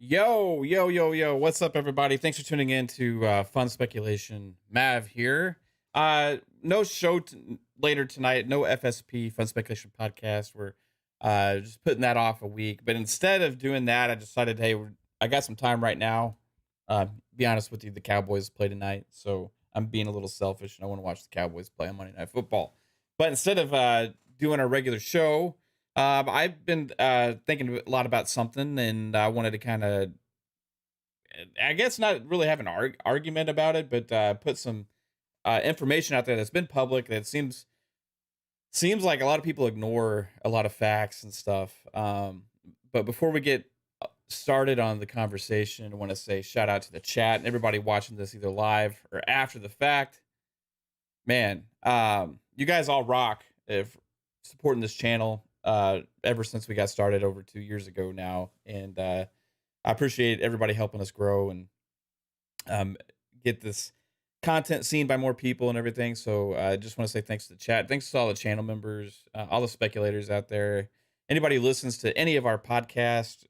Yo, yo, yo, yo. What's up, everybody? Thanks for tuning in to Fun Speculation. Mav here. No show later tonight. No FSP, Fun Speculation podcast. We're just putting that off a week. But instead of doing that, I decided, hey, I got some time right now. Be honest with you, the Cowboys play tonight. So I'm being a little selfish and I want to watch the Cowboys play on Monday Night Football. But instead of doing our regular show, I've been thinking a lot about something, and I wanted to kind of, I guess, not really have an argument about it, but put some information out there that's been public that seems like a lot of people ignore a lot of facts and stuff. But before we get started on the conversation, I want to say shout out to the chat and everybody watching this either live or after the fact. Man, you guys all rock if supporting this channel ever since we got started over 2 years ago now, and I appreciate everybody helping us grow and get this content seen by more people and everything. So I just want to say thanks to the chat, thanks to all the channel members, all the speculators out there, anybody who listens to any of our podcasts,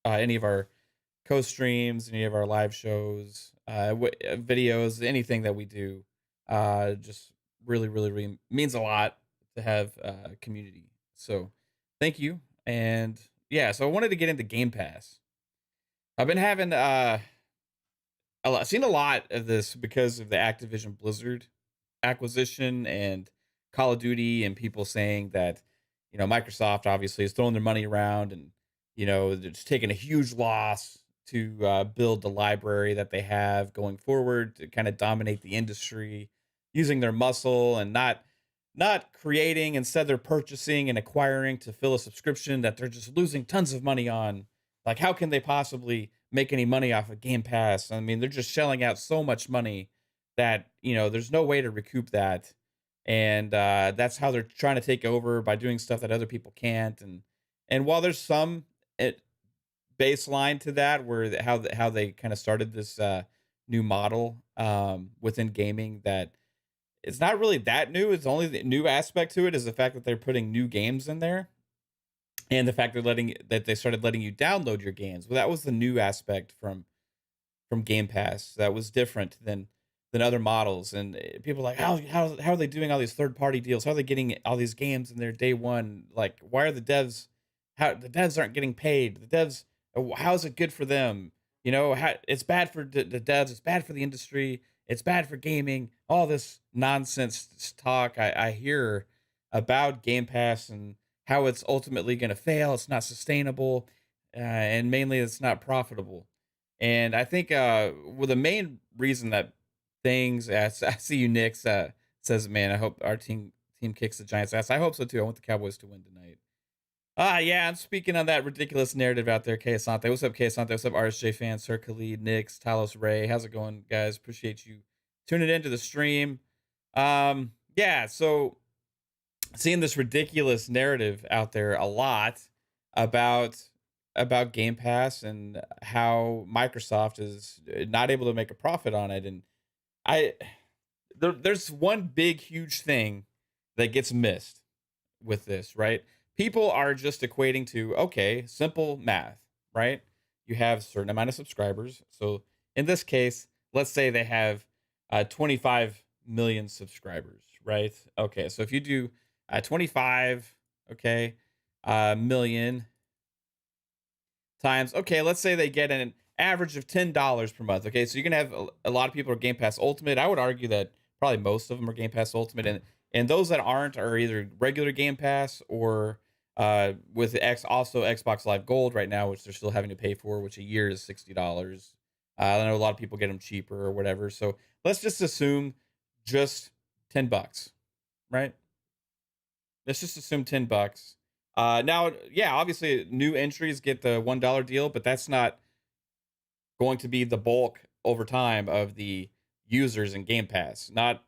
any of our co-streams, any of our live shows, videos, anything that we do. Just really means a lot to have a community. So thank you. And yeah, so I wanted to get into Game Pass. I've been having seen a lot of this because of the Activision Blizzard acquisition and Call of Duty, and people saying that, Microsoft obviously is throwing their money around, and they're just taking a huge loss to build the library that they have going forward to kind of dominate the industry, using their muscle and not creating. Instead, they're purchasing and acquiring to fill a subscription that they're just losing tons of money on. Like, how can they possibly make any money off of Game Pass? I mean, they're just shelling out so much money that, there's no way to recoup that. And that's how they're trying to take over, by doing stuff that other people can't. And while there's some baseline to that, where how they kind of started this new model within gaming, that it's not really that new. It's only the new aspect to it is the fact that they're putting new games in there, and the fact that they started letting you download your games. Well, that was the new aspect from Game Pass. That was different than other models. And people are like, how are they doing all these third party deals? How are they getting all these games in their day one? Like, why are the devs? How the devs aren't getting paid? The devs, how is it good for them? It's bad for the devs. It's bad for the industry. It's bad for gaming. All this nonsense talk I hear about Game Pass and how it's ultimately going to fail. It's not sustainable, and mainly it's not profitable. And I think the main reason that things, I see you, Nick, says, man, I hope our team kicks the Giants' ass. I hope so too. I want the Cowboys to win tonight. Yeah, I'm speaking on that ridiculous narrative out there. Asante, what's up, Asante? What's up, RSJ fans, Sir Khalid, Nix, Talos Ray? How's it going, guys? Appreciate you tuning into the stream. Yeah, so seeing this ridiculous narrative out there a lot about Game Pass and how Microsoft is not able to make a profit on it. And there's one big, huge thing that gets missed with this, right? People are just equating to, okay, simple math, right? You have a certain amount of subscribers. So in this case, let's say they have 25 million subscribers, right? Okay, so if you do 25, okay, million times, okay, let's say they get an average of $10 per month. Okay, so you're gonna have a lot of people are Game Pass Ultimate. I would argue that probably most of them are Game Pass Ultimate, and those that aren't are either regular Game Pass or with also Xbox Live Gold right now, which they're still having to pay for, which a year is $60. I know a lot of people get them cheaper or whatever. So let's just assume just $10, right? Let's just assume $10. Now, yeah, obviously new entries get the $1 deal, but that's not going to be the bulk over time of the users in Game Pass. Not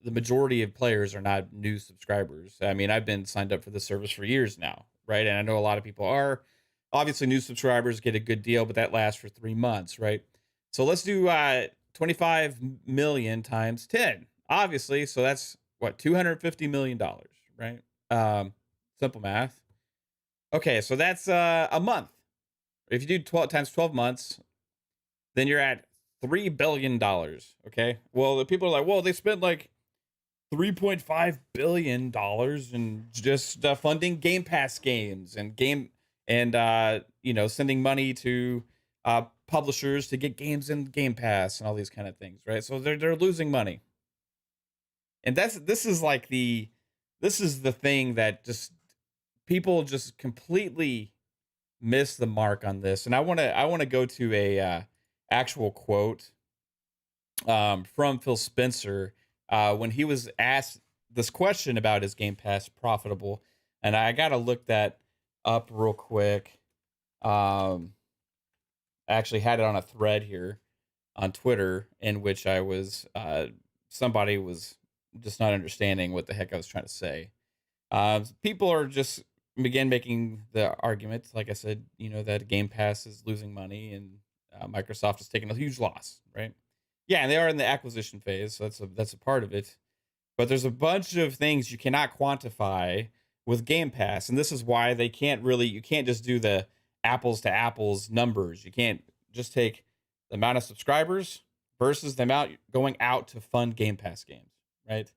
the majority of players are not new subscribers. I mean, I've been signed up for the service for years now, right? And I know a lot of people are. Obviously, new subscribers get a good deal, but that lasts for 3 months, right? So let's do 25 million times 10, obviously. So that's what, $250 million, right? Simple math. Okay, so that's a month, If you do 12 times 12 months, then you're at $3 billion. Okay. Well, the people are like, well, they spent like $3.5 billion in just funding Game Pass games and sending money to publishers to get games in Game Pass and all these kind of things, right? So they're losing money. And this is the thing that just people just completely miss the mark on this. And I want to go to a actual quote from Phil Spencer when he was asked this question about is Game Pass profitable, and I gotta look that up real quick. I actually had it on a thread here on Twitter in which I was somebody was just not understanding what the heck I was trying to say. People are just began making the argument, like I said, that Game Pass is losing money and Microsoft is taking a huge loss, right? Yeah, and they are in the acquisition phase, so that's a part of it. But there's a bunch of things you cannot quantify with Game Pass, and this is why you can't just do the apples to apples numbers. You can't just take the amount of subscribers versus the amount going out to fund Game Pass games, right?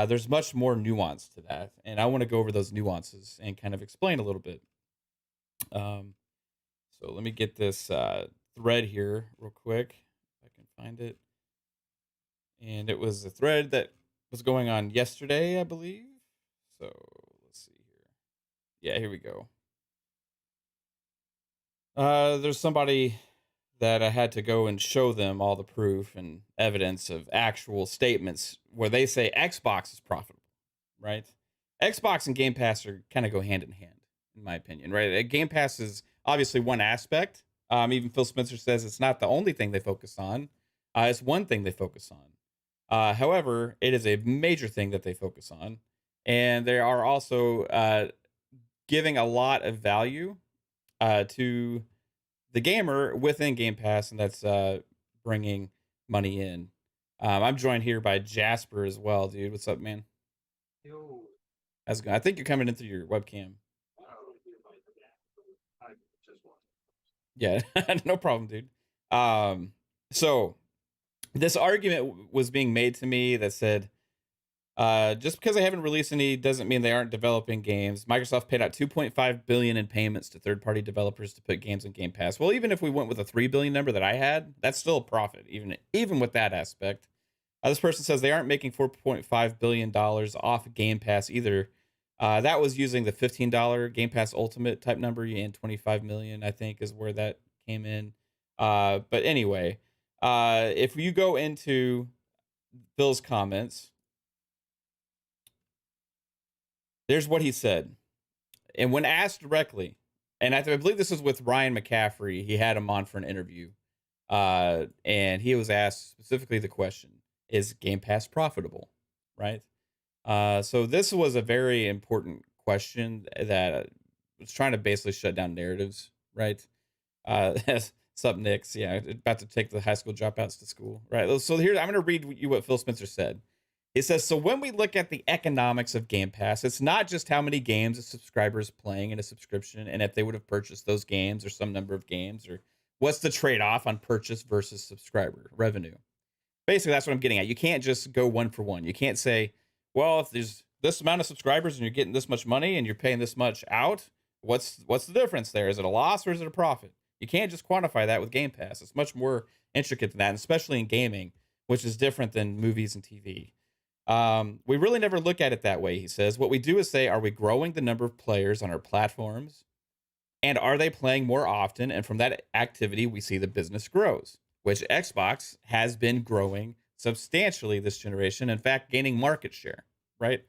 There's much more nuance to that, and I want to go over those nuances and kind of explain a little bit. So let me get this thread here real quick, if I can find it. And it was a thread that was going on yesterday, I believe. So let's see here. Yeah, here we go. There's somebody that I had to go and show them all the proof and evidence of actual statements where they say Xbox is profitable, right? Xbox and Game Pass are kind of go hand in hand, in my opinion, right? Game Pass is obviously one aspect. Even Phil Spencer says it's not the only thing they focus on. It's one thing they focus on. However, it is a major thing that they focus on. And they are also giving a lot of value to the gamer within Game Pass, and that's bringing money in. I'm joined here by Jasper as well, dude. What's up, man? Yo. How's it going? I think you're coming in through your webcam. Yeah, no problem, dude. So this argument was being made to me that said, just because they haven't released any doesn't mean they aren't developing games. Microsoft paid out $2.5 billion in payments to third-party developers to put games in Game Pass. Well, even if we went with a $3 billion number that I had, that's still a profit, even with that aspect. This person says they aren't making $4.5 billion off Game Pass either. That was using the $15 Game Pass Ultimate type number, and 25 million, I think, is where that came in. But anyway, if you go into Phil's comments, there's what he said. And when asked directly, and I believe this was with Ryan McCaffrey, he had him on for an interview. And he was asked specifically the question, is Game Pass profitable? Right? So this was a very important question that was trying to basically shut down narratives, right? Sup, Nicks? Yeah, about to take the high school dropouts to school, right? So here, I'm going to read you what Phil Spencer said. He says, so when we look at the economics of Game Pass, it's not just how many games a subscriber is playing in a subscription and if they would have purchased those games or some number of games, or what's the trade-off on purchase versus subscriber revenue. Basically, that's what I'm getting at. You can't just go one for one. You can't say, well, if there's this amount of subscribers and you're getting this much money and you're paying this much out, what's the difference there? Is it a loss or is it a profit? You can't just quantify that with Game Pass. It's much more intricate than that, and especially in gaming, which is different than movies and TV. We really never look at it that way, he says. What we do is say, are we growing the number of players on our platforms? And are they playing more often? And from that activity, we see the business grows, which Xbox has been growing substantially this generation. In fact, gaining market share, right?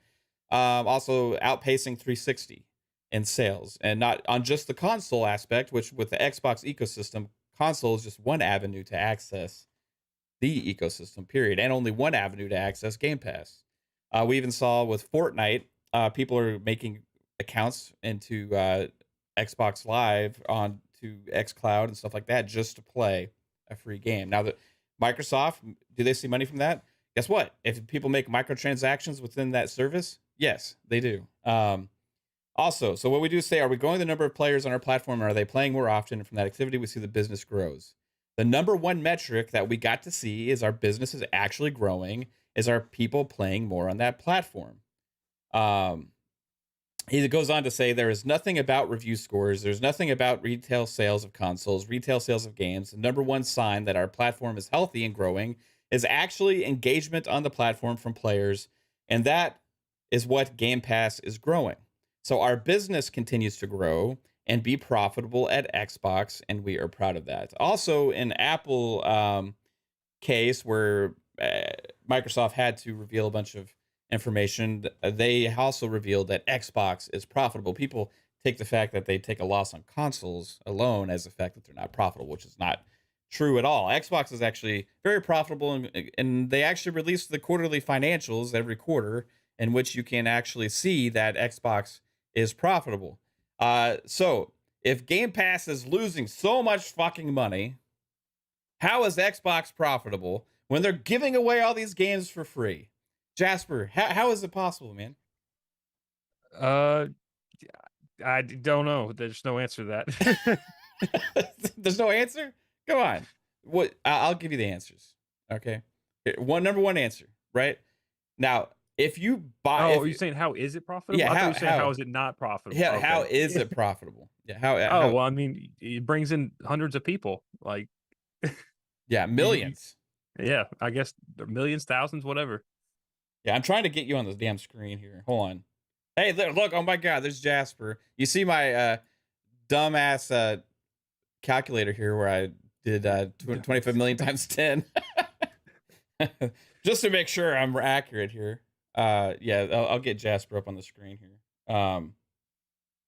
Also outpacing 360 in sales, and not on just the console aspect, which with the Xbox ecosystem, console is just one avenue to access the ecosystem, period, and only one avenue to access Game Pass. We even saw with Fortnite, people are making accounts into Xbox Live on to xCloud and stuff like that just to play a free game. Now, Microsoft, do they see money from that? Guess what? If people make microtransactions within that service, yes, they do. Also, so what we do say, are we growing the number of players on our platform, and are they playing more often? And from that activity, we see the business grows. The number one metric that we got to see is our business is actually growing, is our people playing more on that platform. He goes on to say, there is nothing about review scores. There's nothing about retail sales of consoles, retail sales of games. The number one sign that our platform is healthy and growing is actually engagement on the platform from players. And that is what Game Pass is growing. So our business continues to grow and be profitable at Xbox, and we are proud of that. Also, in Apple case where Microsoft had to reveal a bunch of information, they also revealed that Xbox is profitable. People take the fact that they take a loss on consoles alone as the fact that they're not profitable, which is not true at all. Xbox is actually very profitable, and they actually release the quarterly financials every quarter in which you can actually see that Xbox is profitable. So if Game Pass is losing so much fucking money, how is Xbox profitable when they're giving away all these games for free? Jasper, how is it possible, man? I don't know. There's no answer to that. There's no answer? Come on. What? I'll give you the answers. Okay. Number one answer, right? Now, if you buy, are you saying how is it profitable? Yeah, I thought you were saying how is it not profitable? How is it profitable? Yeah, how? Well, I mean, it brings in hundreds of people, like yeah, millions. Yeah, I guess millions, thousands, whatever. Yeah, I'm trying to get you on the damn screen here. Hold on. Hey, look! Oh my God, there's Jasper. You see my dumbass calculator here where I did 25 million times 10, just to make sure I'm accurate here. Yeah, I'll get Jasper up on the screen here.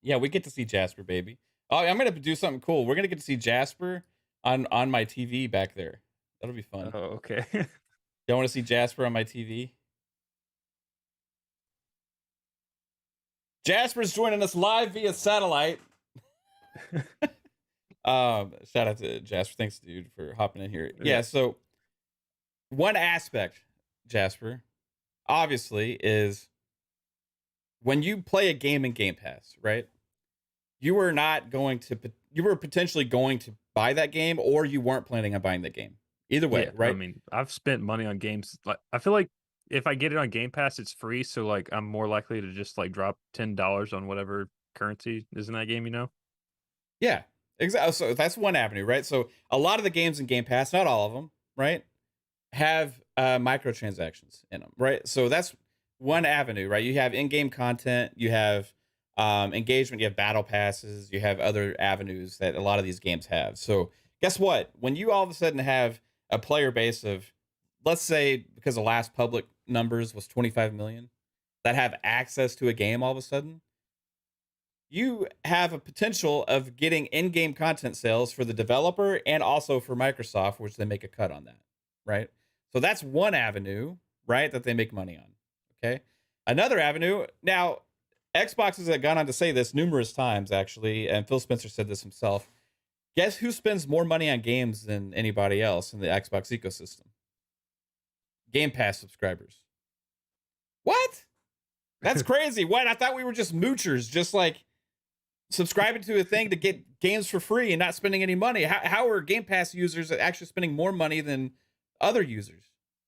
Yeah, we get to see Jasper, baby. Oh, I'm gonna do something cool. We're gonna get to see Jasper on my TV back there. That'll be fun. Oh, okay. Y'all want to see Jasper on my TV? Jasper's joining us live via satellite. Shout out to Jasper. Thanks, dude, for hopping in here. Yeah, so one aspect, Jasper, obviously, is when you play a game in Game Pass, right? You were potentially going to buy that game, or you weren't planning on buying the game. Either way, right? I mean, I've spent money on games. Like, I feel like if I get it on Game Pass, it's free, so like I'm more likely to just like drop $10 on whatever currency is in that game, you know? Yeah, exactly. So that's one avenue, right? So a lot of the games in Game Pass, not all of them, right, have microtransactions in them, right? So that's one avenue, right? You have in-game content, you have engagement, you have battle passes, you have other avenues that a lot of these games have. So guess what? When you all of a sudden have a player base of, let's say, because the last public numbers was 25 million that have access to a game all of a sudden, you have a potential of getting in-game content sales for the developer and also for Microsoft, which they make a cut on that, right? So that's one avenue, right, that they make money on, okay? Another avenue, now, Xbox has gone on to say this numerous times, actually, and Phil Spencer said this himself. Guess who spends more money on games than anybody else in the Xbox ecosystem? Game Pass subscribers. What? That's crazy. What? I thought we were just moochers, just like subscribing to a thing to get games for free and not spending any money. How are Game Pass users actually spending more money than other users?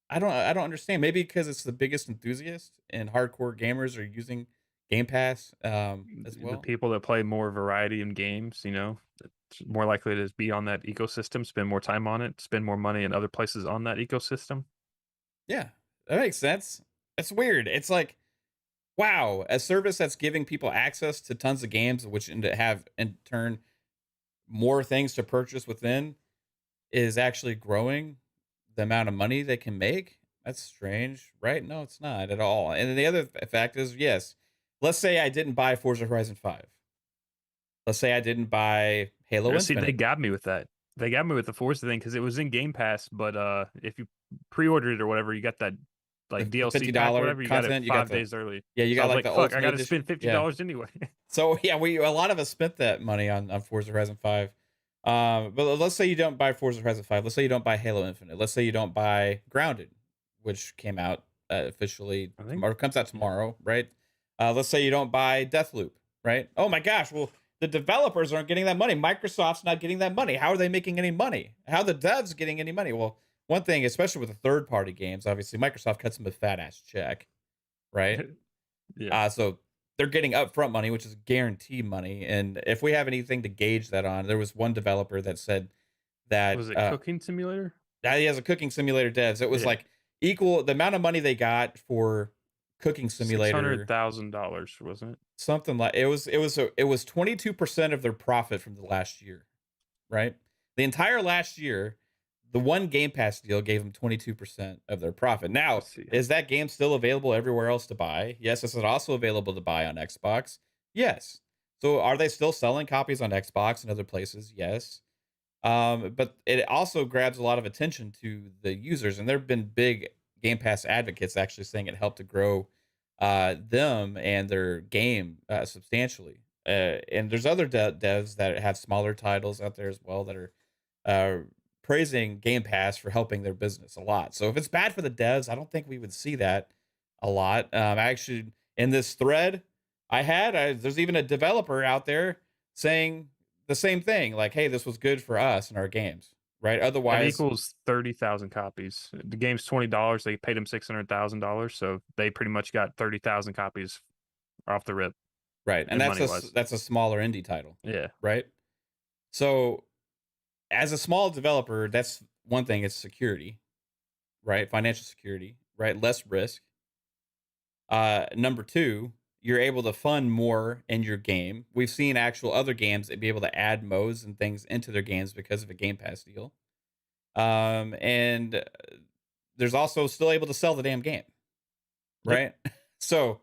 I don't understand. Maybe because it's the biggest enthusiast and hardcore gamers are using Game Pass as well. The people that play more variety in games, you know, it's more likely to be on that ecosystem, spend more time on it, spend more money in other places on that ecosystem. Yeah, that makes sense. It's weird. It's like, wow, a service that's giving people access to tons of games, which have in turn more things to purchase within, is actually growing the amount of money they can make. That's strange, right? No, it's not at all. And then the other fact is, yes, let's say I didn't buy Forza Horizon 5. Let's say I didn't buy Halo Infinite. See, they got me with that. They got me with the Forza thing because it was in Game Pass, but if you pre-ordered it or whatever, you got that like The DLC $50 pack, whatever. You got content, it you got 5 days early. Yeah, you So got I like was the like, fuck, I ultimate got to edition. spend Yeah. $50 anyway. So yeah, a lot of us spent that money on Forza Horizon 5. But let's say you don't buy Forza Horizon 5. Let's say you don't buy Halo Infinite. Let's say you don't buy Grounded, which came out officially or comes out tomorrow, right? Let's say you don't buy Deathloop. right? Oh my gosh, well, the developers aren't getting that money. Microsoft's not getting that money. How are they making any money? How are the devs getting any money? Well, one thing, especially with the third party games, obviously Microsoft cuts them a fat ass check, right? Yeah. So they're getting upfront money, which is guaranteed money. And if we have anything to gauge that on, there was one developer that said that Was it Cooking Simulator? that he has a cooking simulator devs. It was Yeah. like equal the amount of money they got for cooking simulator, $600,000, wasn't it? something like it was 22% of their profit from the last year, right? The entire last year, the one Game Pass deal gave them 22% of their profit. Now, Let's see. is that game still available everywhere else to buy? Yes. Is it also available to buy on Xbox? Yes. So are they still selling copies on Xbox and other places? Yes. But it also grabs a lot of attention to the users, and there have been big Game Pass advocates actually saying it helped to grow them and their game substantially. And there's other devs that have smaller titles out there as well that are uh, praising Game Pass for helping their business a lot. So if it's bad for the devs, I don't think we would see that a lot. Actually, in this thread there's even a developer out there saying the same thing, like, "Hey, this was good for us and our games." Right? That Otherwise, equals 30,000 copies. The game's $20. They paid him $600,000, so they pretty much got 30,000 copies off the rip. right, and And money-wise. that's a smaller indie title, Yeah. right? So as a small developer, that's one thing. It's security, right? Financial security, right? Less risk. Number two, you're able to fund more in your game. We've seen actual other games that be able to add modes and things into their games because of a Game Pass deal. And there's also still able to sell the damn game, Yep. right? So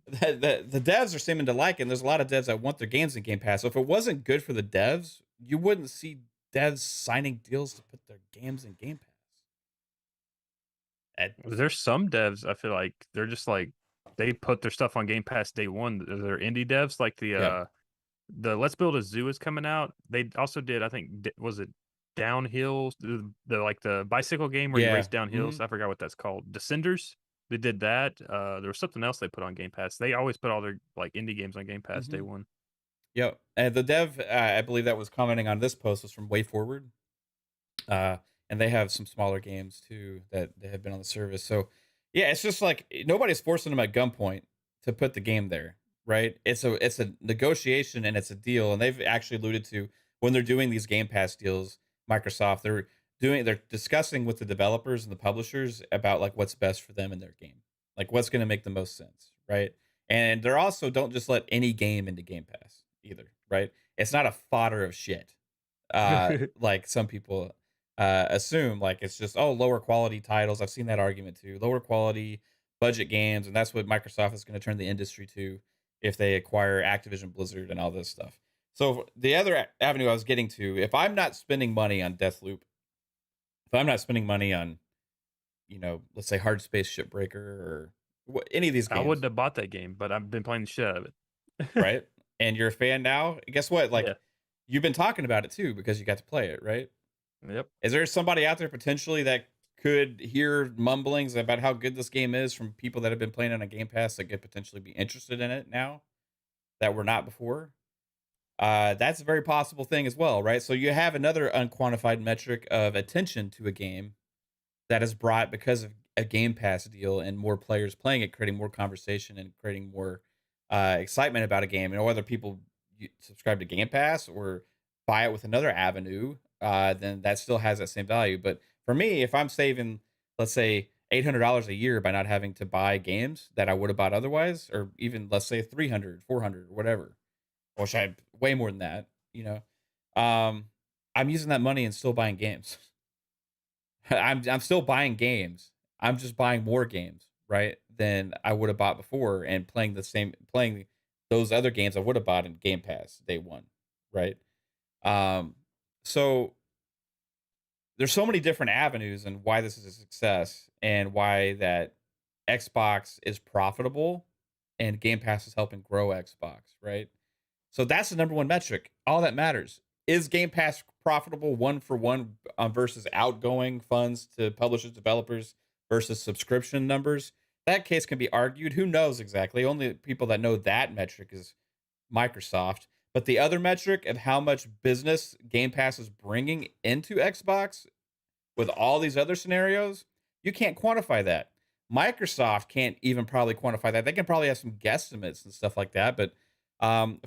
the devs are seeming to like it. And there's a lot of devs that want their games in Game Pass. So if it wasn't good for the devs, you wouldn't see devs signing deals to put their games in Game Pass. There's some devs, I feel like they're just like they put their stuff on Game Pass day one. They're indie devs, like Yeah. the Let's Build a Zoo is coming out. They also did, I think, was it Downhill, the like the bicycle game where you race down hills. Mhm. I forgot what that's called. Descenders. They did that. There was something else they put on Game Pass. They always put all their like indie games on Game Pass day Mhm. one. Yep. And the dev, I believe that was commenting on this post was from Way Forward. And they have some smaller games too that they have been on the service. So yeah, it's just like nobody's forcing them at gunpoint to put the game there, right? It's a negotiation and it's a deal. And they've actually alluded to when they're doing these Game Pass deals, Microsoft, they're discussing with the developers and the publishers about like what's best for them in their game, like what's going to make the most sense, right? And they're also don't just let any game into Game Pass either, right? It's not a fodder of shit like some people assume, like it's just lower quality titles. I've seen that argument too, lower quality budget games, and that's what Microsoft is going to turn the industry to if they acquire Activision Blizzard and all this stuff. So the other avenue I was getting to, if I'm not spending money on Deathloop, if I'm not spending money on, let's say Hard Space Shipbreaker or any of these I games, wouldn't have bought that game, but I've been playing the shit out of it. right? And you're a fan now, guess what? Like Yeah. you've been talking about it too because you got to play it, right? Yep. Is there somebody out there potentially that could hear mumblings about how good this game is from people that have been playing on a Game Pass that could potentially be interested in it now that were not before? That's a very possible thing as well, right? So you have another unquantified metric of attention to a game that is brought because of a Game Pass deal and more players playing it, creating more conversation and creating more excitement about a game. And whether people subscribe to Game Pass or buy it with another avenue, then that still has that same value. But for me, if I'm saving, let's say, $800 a year by not having to buy games that I would have bought otherwise, or even let's say 300, 400, whatever, which I way more than that, I'm using that money and still buying games. I'm still buying games. I'm just buying more games, right? Than I would have bought before and playing those other games I would have bought in Game Pass day one, right? Um, so there's so many different avenues and why this is a success and why that Xbox is profitable and Game Pass is helping grow Xbox, right? So that's the number one metric. All that matters is Game Pass profitable one for one versus outgoing funds to publishers, developers versus subscription numbers. That case can be argued. Who knows exactly? Only people that know that metric is Microsoft. But the other metric of how much business Game Pass is bringing into Xbox with all these other scenarios, you can't quantify that. Microsoft can't even probably quantify that. They can probably have some guesstimates and stuff like that, but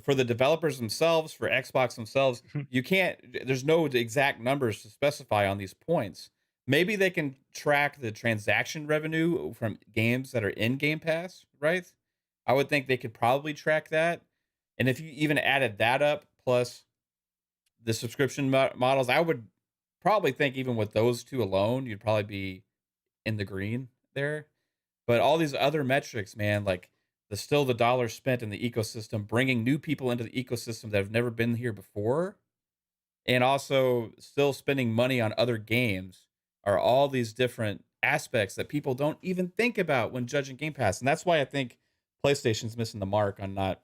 for the developers themselves, for Xbox themselves, you can't. There's no exact numbers to specify on these points. Maybe they can track the transaction revenue from games that are in Game Pass, right? I would think they could probably track that. And if you even added that up plus the subscription models, I would probably think even with those two alone, you'd probably be in the green there. But all these other metrics, man, like the dollar spent in the ecosystem, bringing new people into the ecosystem that have never been here before, and also still spending money on other games are all these different aspects that people don't even think about when judging Game Pass. And that's why I think PlayStation's missing the mark on not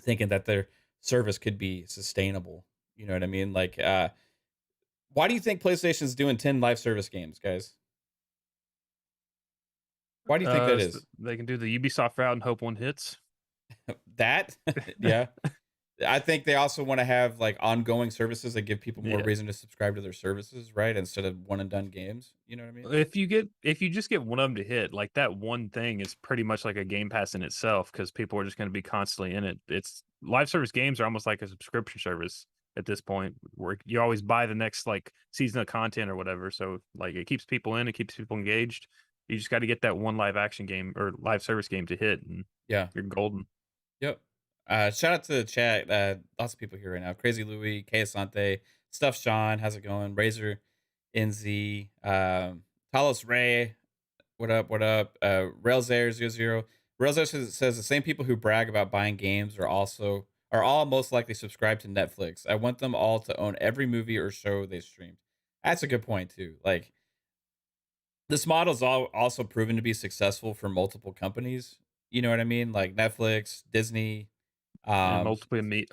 thinking that their service could be sustainable. You know what I mean? Like, why do you think PlayStation's doing 10 live service games, guys? Why do you think that is? They can do the Ubisoft route and hope one hits. That? Yeah. I think they also want to have like ongoing services that give people more Yeah. reason to subscribe to their services, right? Instead of one and done games. You know what I mean? If you just get one of them to hit, like that one thing is pretty much like a Game Pass in itself because people are just going to be constantly in it. It's live service games are almost like a subscription service at this point, where you always buy the next like season of content or whatever. So like it keeps people in, it keeps people engaged. You just got to get that one live action game or live service game to hit, and Yeah. you're golden. Yep. Shout out to the chat. Lots of people here right now. Crazy Louie, K Asante, Stuff Sean, how's it going? Razor, NZ, Talos Ray, what up? What up? Railsair00. Railsair says the same people who brag about buying games are all most likely subscribed to Netflix. I want them all to own every movie or show they streamed. That's a good point too. Like this model's also proven to be successful for multiple companies. You know what I mean? Like Netflix, Disney, And um,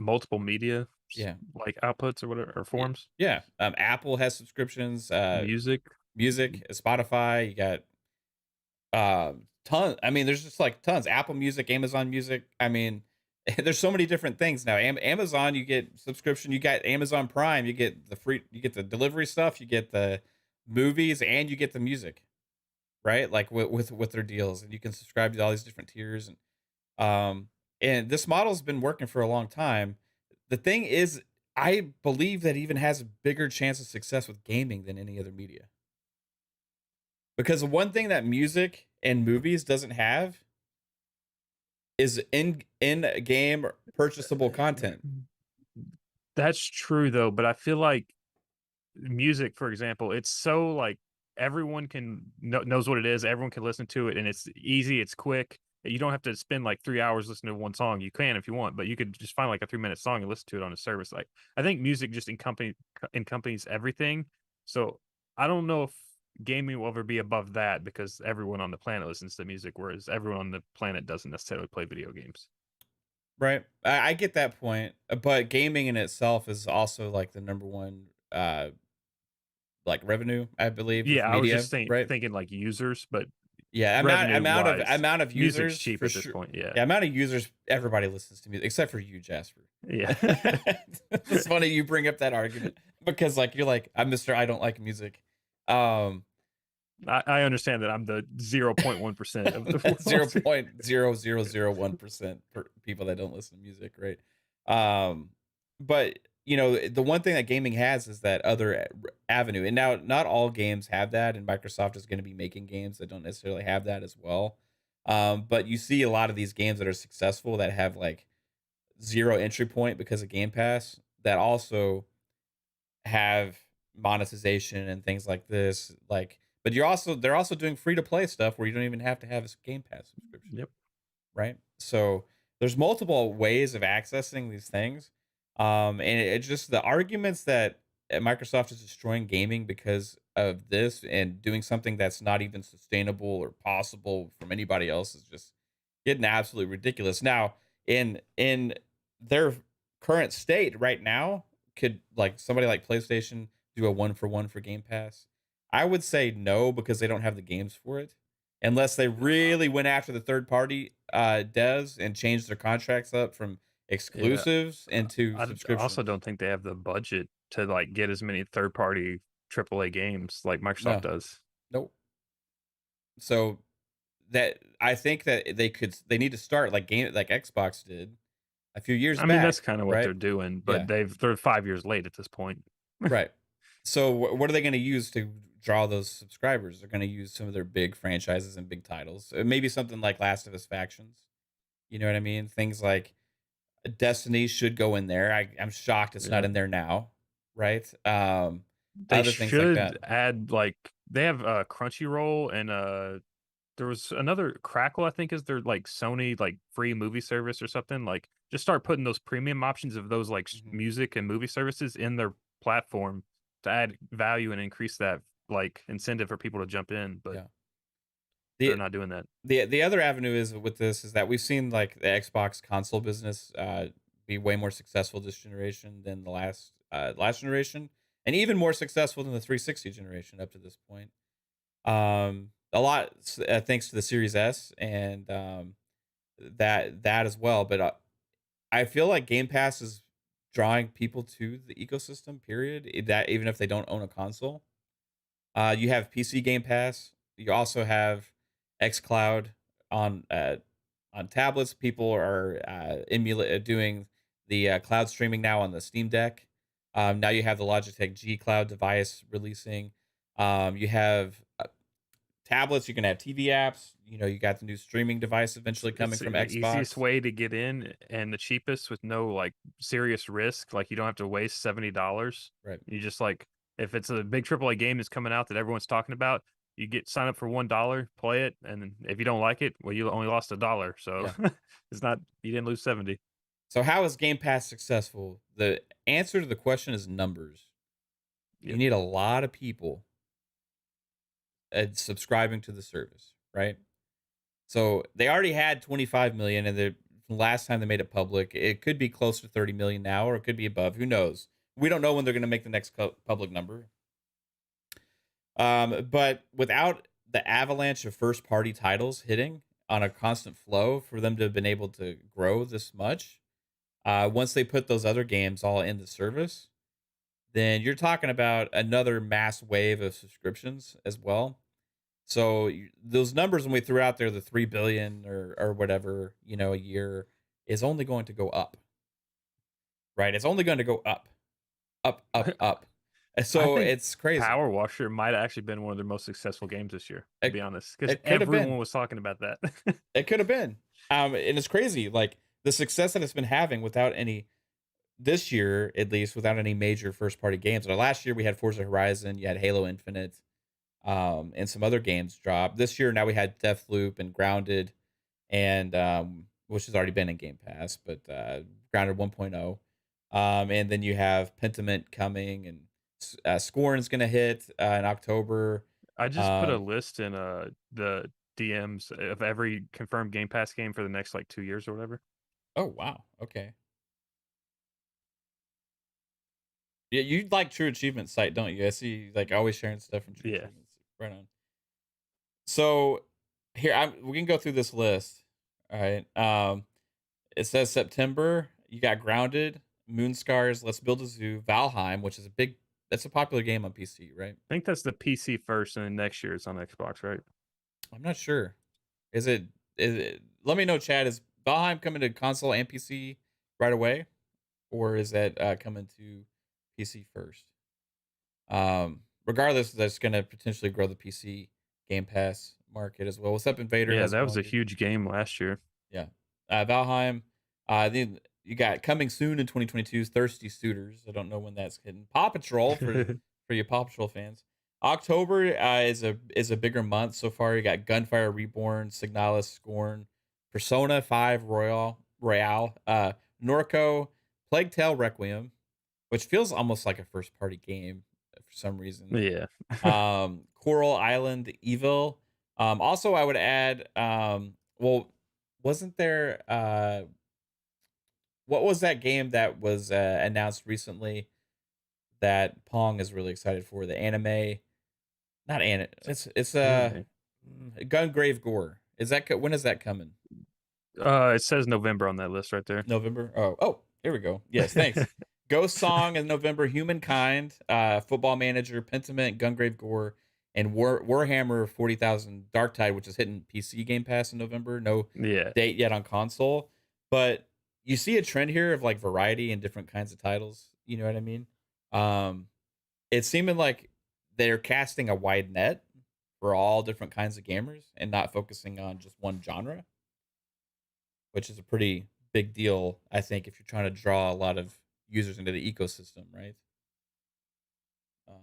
multiple media yeah, like outputs or whatever or forms. yeah. Apple has subscriptions. Music. Music, Spotify. You got ton. I mean, there's just like tons. Apple Music, Amazon Music. I mean, there's so many different things now. Amazon, you get subscription. You got Amazon Prime. You get the free. You get the delivery stuff. You get the movies, and you get the music. Right, like with their deals, and you can subscribe to all these different tiers, and this model's been working for a long time. The thing is, I believe that even has a bigger chance of success with gaming than any other media. Because the one thing that music and movies doesn't have is in game purchasable content. That's true though, but I feel like music, for example, it's so like everyone knows what it is, everyone can listen to it, and it's easy, it's quick. You don't have to spend like 3 hours listening to one song. You can if you want, but you could just find like a 3-minute song and listen to it on a service. Like I think music just encompasses everything. So I don't know if gaming will ever be above that because everyone on the planet listens to music, whereas everyone on the planet doesn't necessarily play video games. Right, I get that point, but gaming in itself is also like the number one like revenue, I believe, with Yeah, I was media, just right? thinking like users, but Yeah, amount of music's users cheap for at this sure. point. Yeah. Yeah, amount of users. Everybody listens to music except for you, Jasper. Yeah. It's funny you bring up that argument because like you're like I'm Mister. I don't like music. I understand that I'm the 0.1% of the world. 0.0001% for people that don't listen to music, right? But you know the one thing that gaming has is that other avenue, and now not all games have that, and Microsoft is going to be making games that don't necessarily have that as well. But you see a lot of these games that are successful that have like zero entry point because of Game Pass that also have monetization and things like this. Like, but they're also doing free to play stuff where you don't even have to have a Game Pass subscription. Yep. Right. So there's multiple ways of accessing these things. And it's just the arguments that Microsoft is destroying gaming because of this and doing something that's not even sustainable or possible from anybody else is just getting absolutely ridiculous. Now, in their current state right now, could like somebody like PlayStation do a 1-for-1 for Game Pass? I would say no because they don't have the games for it. Unless they really went after the third party devs and changed their contracts up from Yeah. exclusives into I also subscriptions. don't think they have the budget to like get as many third-party AAA games like Microsoft No, does. nope. So that I think that they need to start like Xbox did a few years I mean, that's back, kind of what right? they're doing, but Yeah, they're 5 years late at this point. right. So what are they going to use to draw those subscribers? They're going to use some of their big franchises and big titles. Maybe something like Last of Us Factions. You know what I mean? Things like Destiny should go in there. I'm shocked it's not Yeah. in there now, right? They Other things like should that. add like they have Crunchyroll and there was another Crackle, I think, is their like Sony like free movie service or something. Like just start putting those premium options of those like Mhm. music and movie services in their platform to add value and increase that like incentive for people to jump in, but Yeah. they're The not doing that. the other avenue is with this is that we've seen like the Xbox console business be way more successful this generation than the last generation, and even more successful than the 360 generation up to this point. A lot thanks to the Series S and that as well. But I feel like Game Pass is drawing people to the ecosystem. Period. That even if they don't own a console, you have PC Game Pass. You also have XCloud on tablets. People are doing the cloud streaming now on the Steam Deck. Now you have the Logitech G Cloud device releasing. You have tablets. You can have TV apps. You know, you got the new streaming device eventually coming It's from the easiest Xbox. way to get in and the cheapest with no like serious risk. Like you don't have to waste $70. Right. You just like if it's a big AAA game that's coming out that everyone's talking about, you get sign up for $1, play it, and then if you don't like it, well, you only lost $1. So Yeah. it's not you didn't lose 70. So how is Game Pass successful? The answer to the question is numbers. You Yep. need a lot of people subscribing to the service, right? So they already had 25 million, and the last time they made it public, it could be close to 30 million now, or it could be above. Who knows? We don't know when they're going to make the next public number. But without the avalanche of first party titles hitting on a constant flow for them to have been able to grow this much, once they put those other games all in the service, then you're talking about another mass wave of subscriptions as well. So those numbers when we threw out there, the 3 billion or whatever, a year is only going to go up, right? It's only going to go up, up, up, up. And I so think it's crazy. Power Washer might have actually been one of their most successful games this year, to It, be honest, because it could have been. everyone was talking about that. It could have been. And it's crazy, like the success that it's been having without any this year, at least without any major first party games. Last year we had Forza Horizon, you had Halo Infinite, and some other games drop. This year now we had Deathloop and Grounded, and which has already been in Game Pass, but Grounded 1.0. And then you have Pentiment coming, and Scorn's gonna hit in October. I just put a Um, list in the DMs of every confirmed Game Pass game for the next like 2 years or whatever. oh wow, okay. Yeah, you like True Achievement site, don't you? I see you, like always sharing stuff from True Yeah. Achievements. Right on. So here we can go through this list. All right. It says September. You got Grounded, Moonscars, Let's Build a Zoo, Valheim, which is that's a popular game on PC, right? I think that's the PC first, and then next year it's on Xbox, right? I'm not sure. Is it? Is it? Let me know, Chad. Is Valheim coming to console and PC right away, or is that coming to PC first? Regardless, that's going to potentially grow the PC Game Pass market as well. What's up, Invader? Yeah, How's it that was going, a dude? huge game last year. Yeah. Valheim. Then you got coming soon in 2022's Thirsty Suitors. I don't know when that's hitting. Paw Patrol for you Paw Patrol fans. October is a bigger month so far. You got Gunfire Reborn, Signalis Scorn, Persona 5 Royale, Norco, Plague Tale Requiem, which feels almost like a first party game for some reason. Yeah. Coral Island Evil. Also, I would add, well, wasn't there, what was that game that was announced recently that Pong is really excited for? The anime, not anime. It's Anime. Gungrave Gore. Is that when is that coming? It says November on that list right there. November. Oh, here we go. Yes, thanks. Ghost Song in November. Humankind, Football Manager, Pentiment, Gungrave Gore, and Warhammer 40,000 Darktide, which is hitting PC Game Pass in November. No Yeah. date yet on console, but you see a trend here of like variety and different kinds of titles. You know what I mean? It's seeming like they're casting a wide net for all different kinds of gamers and not focusing on just one genre, which is a pretty big deal, I think, if you're trying to draw a lot of users into the ecosystem, right? Um,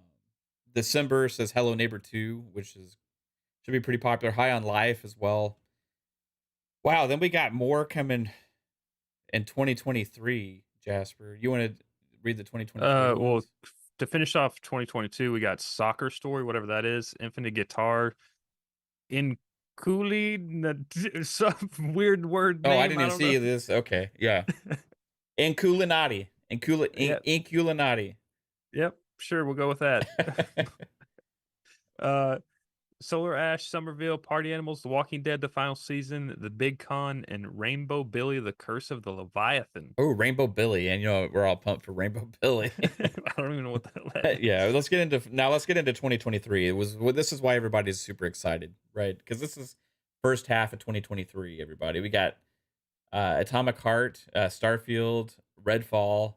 December says Hello Neighbor 2, which is should be pretty popular. High on Life as well. Wow, then we got more coming in 2023, Jasper. You want to read the 2023 Well, ones? to finish off 2022, we got Soccer Story, whatever that is, Infinite Guitar, in some weird word Oh, I name. didn't I even don't see know. this. Okay, yeah. And Killanitis. Yep. Killanitis. Yep. Sure, we'll go with that. uh, Solar Ash, Somerville, Party Animals, The Walking Dead, the final season, The Big Con, and Rainbow Billy, The Curse of the Leviathan. Oh, Rainbow Billy, and we're all pumped for Rainbow Billy. I don't even know what that is. Yeah, let's get into 2023. This is why everybody's super excited, right? Because this is first half of 2023. Everybody, we got Atomic Heart, Starfield, Redfall,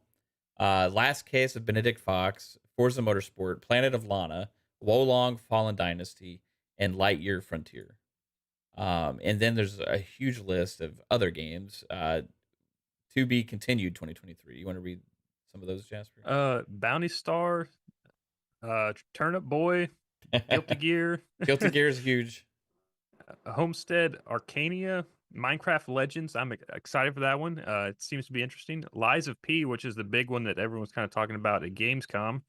Last Case of Benedict Fox, Forza Motorsport, Planet of Lana, Wolong Fallen Dynasty, and Lightyear Frontier. And then there's a huge list of other games to be continued 2023. You want to read some of those, Jasper? Bounty Star, Turnip Boy, Guilty Gear, Guilty Gear is huge. Homestead Arcania, Minecraft Legends. I'm excited for that one. It seems to be interesting. Lies of P, which is the big one that everyone's kind of talking about at Gamescom.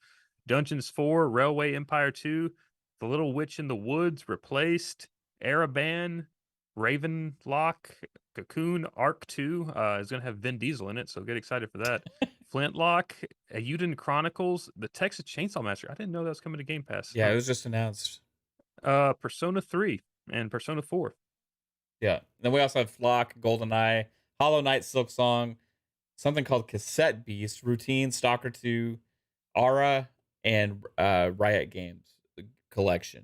Dungeons 4, Railway Empire 2, The Little Witch in the Woods, Replaced, Araban, Ravenlock, Cocoon, Arc 2 is going to have Vin Diesel in it, so get excited for that. Flintlock, Ayuden Chronicles, The Texas Chainsaw Massacre. I didn't know that was coming to Game Pass. Yeah, it was just announced. Persona 3 and Persona 4. Yeah. Then we also have Flock, GoldenEye, Hollow Knight, Silk Song, something called Cassette Beast, Routine, Stalker 2, Aura, and Riot Games collection.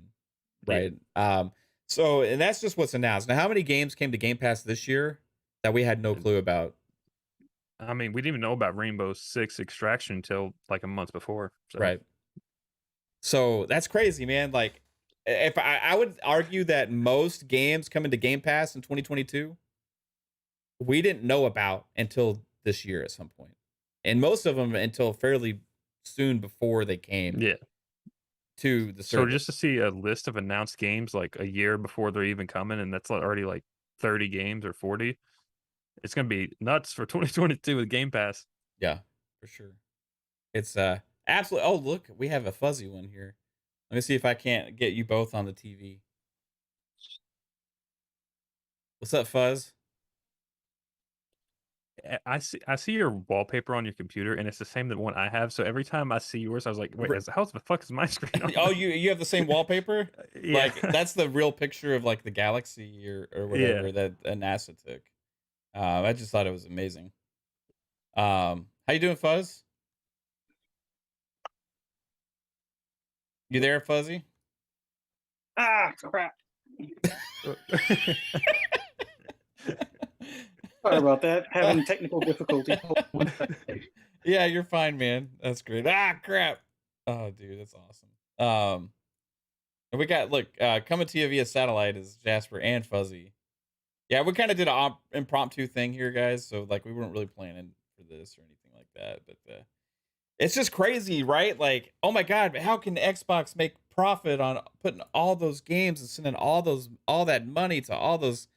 Right. Yeah. So and that's just what's announced. Now, how many games came to Game Pass this year that we had no clue about? I mean, we didn't even know about Rainbow Six Extraction until like a month before. So. Right. So that's crazy, man. Like, if I would argue that most games coming to Game Pass in 2022, we didn't know about until this year at some point, and most of them until fairly soon before they came. Yeah. To the So service. just to see a list of announced games like a year before they're even coming, and that's already like 30 games or 40. It's gonna be nuts for 2022 with Game Pass. Yeah, for sure. It's absolutely. Oh, look, we have a fuzzy one here. Let me see if I can't get you both on the TV. What's up, Fuzz? I see your wallpaper on your computer, and it's the same that one I have. So every time I see yours, I was like, "Wait, how the fuck is my screen on?" Oh, you have the same wallpaper? Yeah. Like that's the real picture of like the galaxy or whatever Yeah. that NASA took. I just thought it was amazing. How you doing, Fuzz? You there, Fuzzy? Ah, crap. Sorry about that. Having technical difficulty. Yeah, you're fine, man. That's great. Ah, crap. Oh, dude, that's awesome. And we got coming to you via satellite is Jasper and Fuzzy. Yeah, we kind of did an impromptu thing here, guys. So like we weren't really planning for this or anything like that, but it's just crazy, right? Like, oh my god, how can Xbox make profit on putting all those games and sending all that money to all those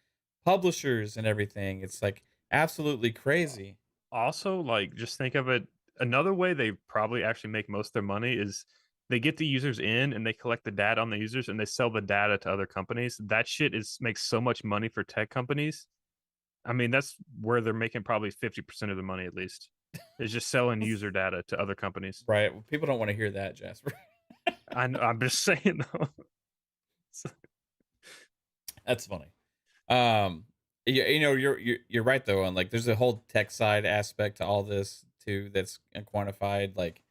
publishers and everything? It's like absolutely crazy. Also, like, just think of it another way they probably actually make most of their money is they get the users in and they collect the data on the users and they sell the data to other companies. That shit makes so much money for tech companies. I mean, that's where they're making probably 50% of the money at least. Is just selling user data to other companies. Right. Well, people don't want to hear that, Jasper. I'm just saying though. That's funny. you know, you're right though, and like there's a whole tech side aspect to all this too that's quantified, like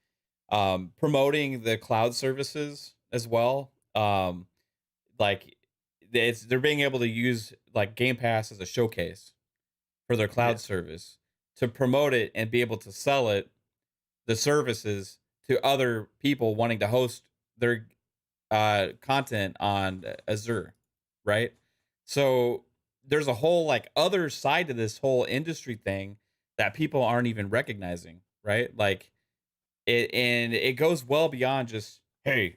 promoting the cloud services as well. Like they're being able to use like Game Pass as a showcase for their Yeah. cloud service to promote it and be able to sell it, the services, to other people wanting to host their content on Azure, right? So there's a whole like other side to this whole industry thing that people aren't even recognizing, right? Like it goes well beyond just, hey,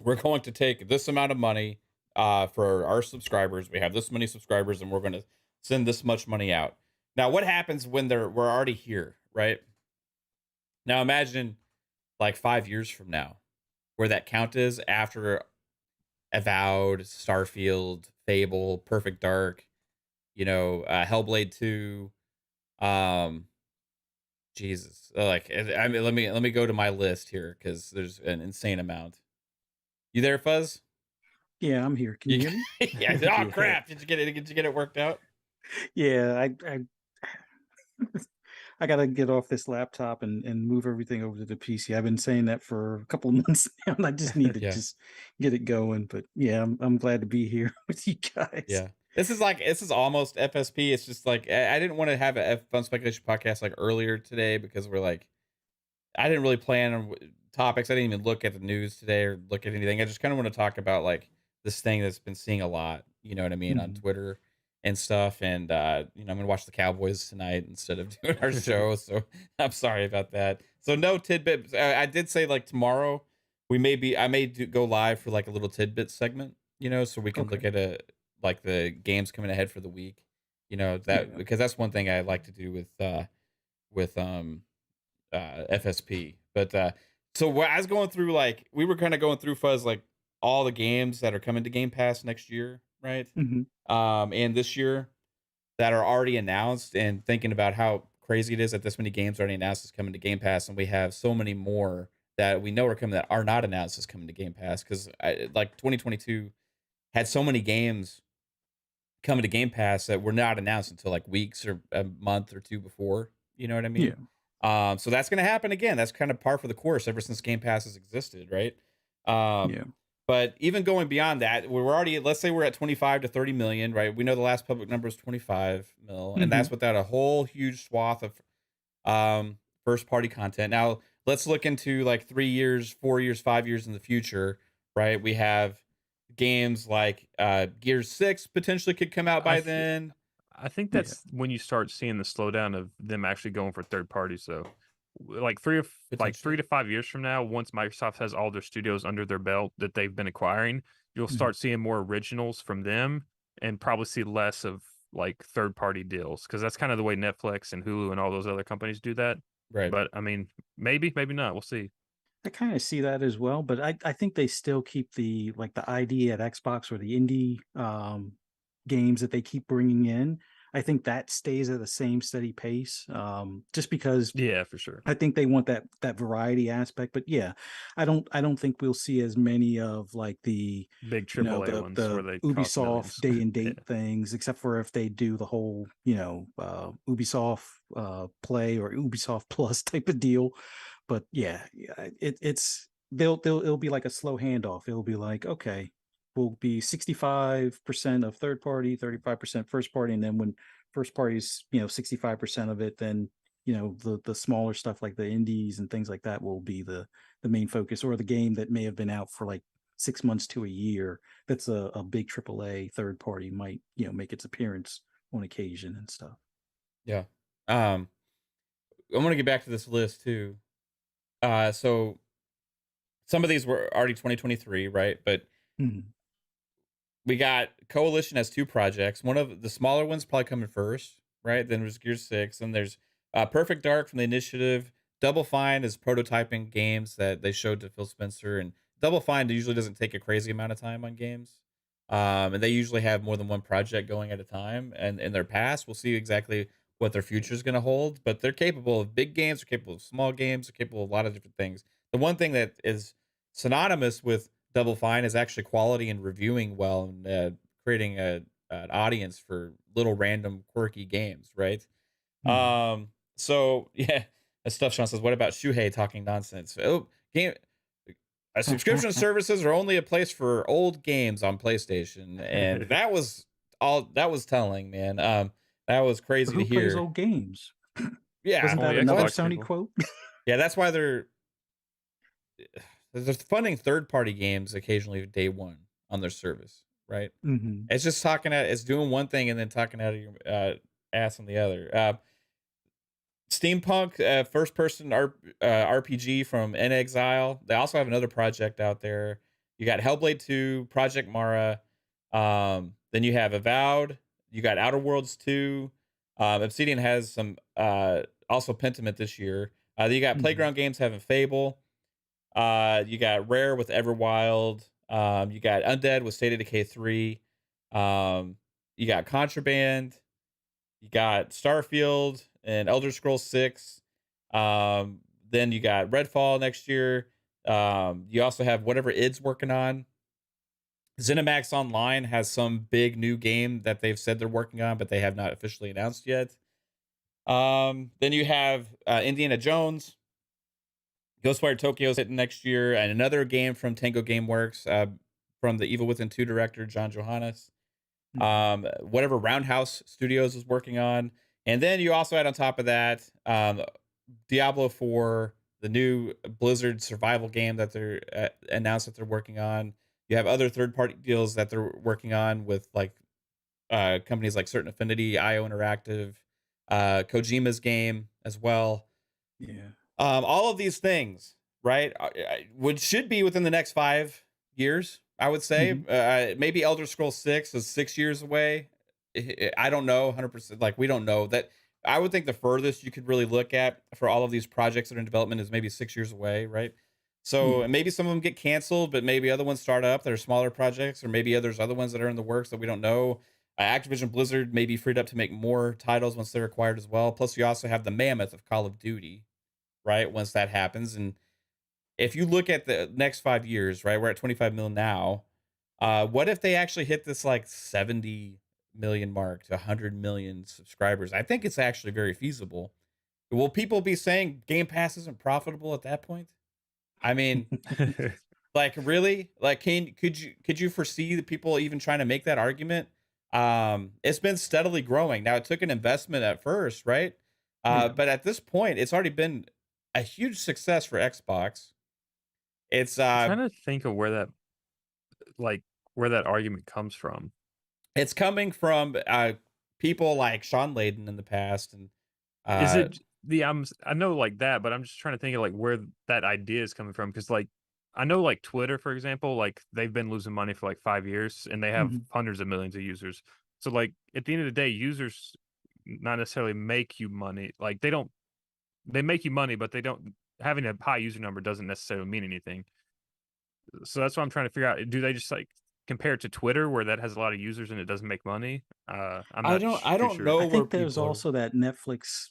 we're going to take this amount of money for our subscribers. We have this many subscribers, and we're going to send this much money out. Now, what happens when we're already here, right? Now, imagine like 5 years from now, where that count is after Avowed, Starfield, Fable, Perfect Dark, Hellblade 2, um, Jesus, like I mean, let me go to my list here because there's an insane amount. You there, Fuzz? Yeah, I'm here. Can you hear me? Yeah. Oh Yeah. crap! Did you get it? Did you get it worked out? Yeah, I gotta get off this laptop and move everything over to the PC. I've been saying that for a couple of months now, and I just need to Yeah. just get it going. But yeah, I'm glad to be here with you guys. Yeah. This is almost FSP. It's just like I didn't want to have a Fun Speculation podcast like earlier today because we're like I didn't really plan on topics. I didn't even look at the news today or look at anything. I just kind of want to talk about like this thing that's been seeing a lot, you know what I mean, on Mhm. Twitter and stuff. And I'm gonna watch the Cowboys tonight instead of doing our show. So I'm sorry about that. So no tidbit. I did say like tomorrow I may go live for like a little tidbit segment, so we can look Okay. at like the games coming ahead for the week, Yeah. because that's one thing I like to do with FSP. But so what I was going through, like we were kind of going through Fuzz, like all the games that are coming to Game Pass next year, right? hmm And this year that are already announced, and thinking about how crazy it is that this many games are already announced as coming to Game Pass, and we have so many more that we know are coming that are not announced as coming to Game Pass because like 2022 had so many games coming to Game Pass that were not announced until like weeks or a month or two before. You know what I Yeah. mean? So that's going to happen again. That's kind of par for the course ever since Game Pass has existed, right? Um, Yeah. but even going beyond that, we're already, let's say we're at 25 to 30 million, right? We know the last public number is 25 mil, and hmm that's without a whole huge swath of first party content. Now, let's look into like 3 years, 4 years, 5 years in the future, right? We have games like Gear 6 potentially could come out I by th- then. I think Yeah. that's when you start seeing the slowdown of them actually going for third parties. So, like like Potentially. 3 to 5 years from now, once Microsoft has all their studios under their belt that they've been acquiring, you'll Mhm. start seeing more originals from them, and probably see less of like third party deals because that's kind of the way Netflix and Hulu and all those other companies do that. Right. But I mean, maybe, maybe not. We'll see. I kind of see that as well, but I think they still keep the like the ID at Xbox or the indie games that they keep bringing in. I think that stays at the same steady pace, just because Yeah, for sure. I think they want that variety aspect. But yeah, I don't think we'll see as many of like the Big AAA ones the where they cost Ubisoft millions. day and Yeah. date things, except for if they do the whole Ubisoft Play or Ubisoft Plus type of deal. But yeah, it's they'll it'll be like a slow handoff. It'll be like, okay, we'll be 65% of third party, 35% first party, and then when first party's 65% of it, then the smaller stuff like the indies and things like that will be the main focus, or the game that may have been out for like 6 months to a year that's a big AAA third party might make its appearance on occasion and stuff. Yeah. I'm gonna get back to this list too. So some of these were already 2023, right? But Mhm. we got Coalition has two projects. One of the smaller ones probably coming first, right? Then there's Gear 6, and there's Perfect Dark from the Initiative. Double Fine is prototyping games that they showed to Phil Spencer, and Double Fine usually doesn't take a crazy amount of time on games. And they usually have more than one project going at a time. And in their past, we'll see exactly what their future is going to hold. But they're capable of big games, they're capable of small games, they're capable of a lot of different things. The one thing that is synonymous with Double Fine is actually quality and reviewing well, and creating an audience for little random quirky games, right? Mhm. So yeah, as stuff Sean says, what about Shuhei talking nonsense? Oh, game subscription services are only a place for old games on PlayStation, and that was telling, man. That was But crazy to who plays hear. old games? Yeah, Wasn't that Only another what? Xbox Sony people. quote? Yeah, that's why they're funding third party games occasionally day one on their service, right? Hmm. It's just it's doing one thing and then talking out of your ass on the other. Steampunk, first person RPG from In Exile. They also have another project out there. You got Hellblade 2, Project Mara. Then you have Avowed. You got Outer Worlds 2. Obsidian has some also Pentiment this year. Then you got Hmm. Playground Games having Fable. You got Rare with Everwild. You got Undead with State of Decay 3. You got Contraband. You got Starfield and Elder Scrolls 6. Then you got Redfall next year. You also have whatever id's working on. ZeniMax Online has some big new game that they've said they're working on, but they have not officially announced yet. Then you have Indiana Jones, Ghostwire Tokyo's hitting next year, and another game from Tango Gameworks, from the Evil Within 2 director, John Johannes. Hmm. Whatever Roundhouse Studios is working on. And then you also had on top of that, Diablo 4, the new Blizzard survival game that they're announced that they're working on. You have other third party deals that they're working on with like companies like Certain Affinity, IO Interactive, Kojima's game as well. Yeah. All of these things, right, would should be within the next 5 years. I would say Hmm. maybe Elder Scrolls 6 is 6 years away. I don't know 100%. Like we don't know that. I would think the furthest you could really look at for all of these projects that are in development is maybe 6 years away, right? So Yeah. maybe some of them get canceled, but maybe other ones start up that are smaller projects, or maybe there's other ones that are in the works that we don't know. Activision Blizzard may be freed up to make more titles once they're acquired as well. Plus, you also have the mammoth of Call of Duty, right? Once that happens. And if you look at the next 5 years, right, we're at 25 mil now. What if they actually hit this like 70 million mark to 100 million subscribers? I think it's actually very feasible. Will people be saying Game Pass isn't profitable at that point? I mean, like really? Like could you foresee the people even trying to make that argument? It's been steadily growing. Now it took an investment at first, right? Yeah. But at this point, it's already been a huge success for Xbox. It's I'm trying to think of like where that argument comes from. it's coming from people like Sean Layden in the past, and Is uh, it the I know like that, but I'm just trying to think of like where that idea is coming from because like I know like Twitter, for example, like they've been losing money for like 5 years and they have Hmm. hundreds of millions of users. So like at the end of the day, users not necessarily make you money. Like they make you money, but they don't having a high user number doesn't necessarily mean anything. So that's what I'm trying to figure out. Do they just like compare it to Twitter where that has a lot of users and it doesn't make money? I'm not I too don't sure. know I where think there's people are. also that Netflix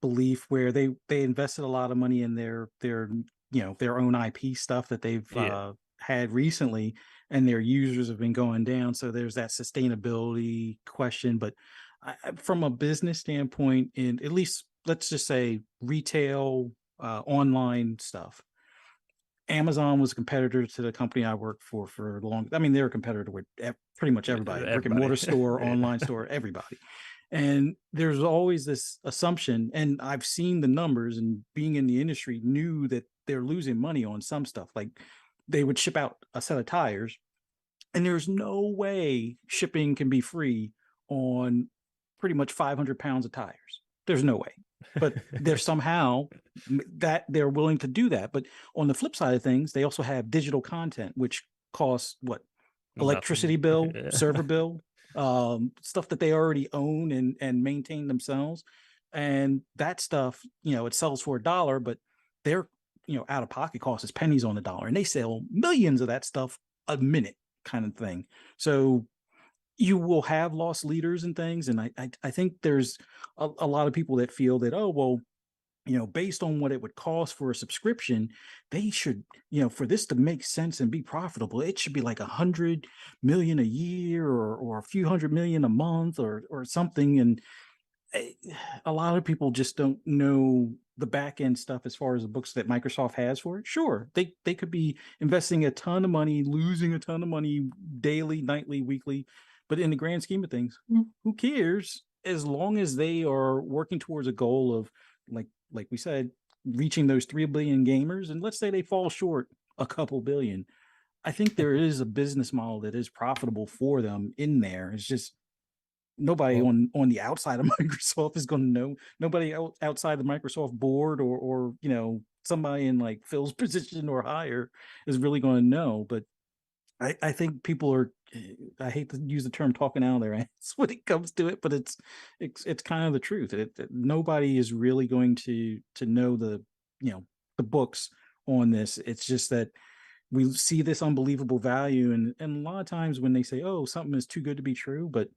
belief where they invested a lot of money in their their own IP stuff that they've Yeah. had recently, and their users have been going down. So there's that sustainability question. But from a business standpoint, in at least let's just say retail online stuff, Amazon was a competitor to the company I worked for long. I mean, they're a competitor with pretty much everybody, brick and Everybody. mortar store, Yeah. online store, everybody. And there's always this assumption, and I've seen the numbers and being in the industry knew that they're losing money on some stuff. Like they would ship out a set of tires, and there's no way shipping can be free on pretty much 500 pounds of tires. There's no way. But they're somehow that they're willing to do that. But on the flip side of things, they also have digital content, which costs what? Nothing. Electricity bill, Yeah. server bill, stuff that they already own and maintain themselves. And that stuff, it sells for $1, but their out of pocket cost is pennies on the dollar, and they sell millions of that stuff a minute, kind of thing. So you will have lost leaders and things, and I think there's a lot of people that feel that, oh well, based on what it would cost for a subscription, they should, for this to make sense and be profitable, it should be like 100 million a year or a few hundred million a month or something. And a lot of people just don't know the back end stuff as far as the books that Microsoft has for it. Sure, they could be investing a ton of money, losing a ton of money daily, nightly, weekly, but in the grand scheme of things, who cares? As long as they are working towards a goal of, like we said, reaching those 3 billion gamers, and let's say they fall short a couple billion, I think there is a business model that is profitable for them in there. It's just nobody Well, on the outside of Microsoft is going to know. Nobody outside the Microsoft board or somebody in like Phil's position or higher is really going to know. But I think people are, I hate to use the term talking out of their ass when it comes to it, but it's kind of the truth. Nobody is really going to know the books on this. It's just that we see this unbelievable value, and a lot of times when they say, oh, something is too good to be true, but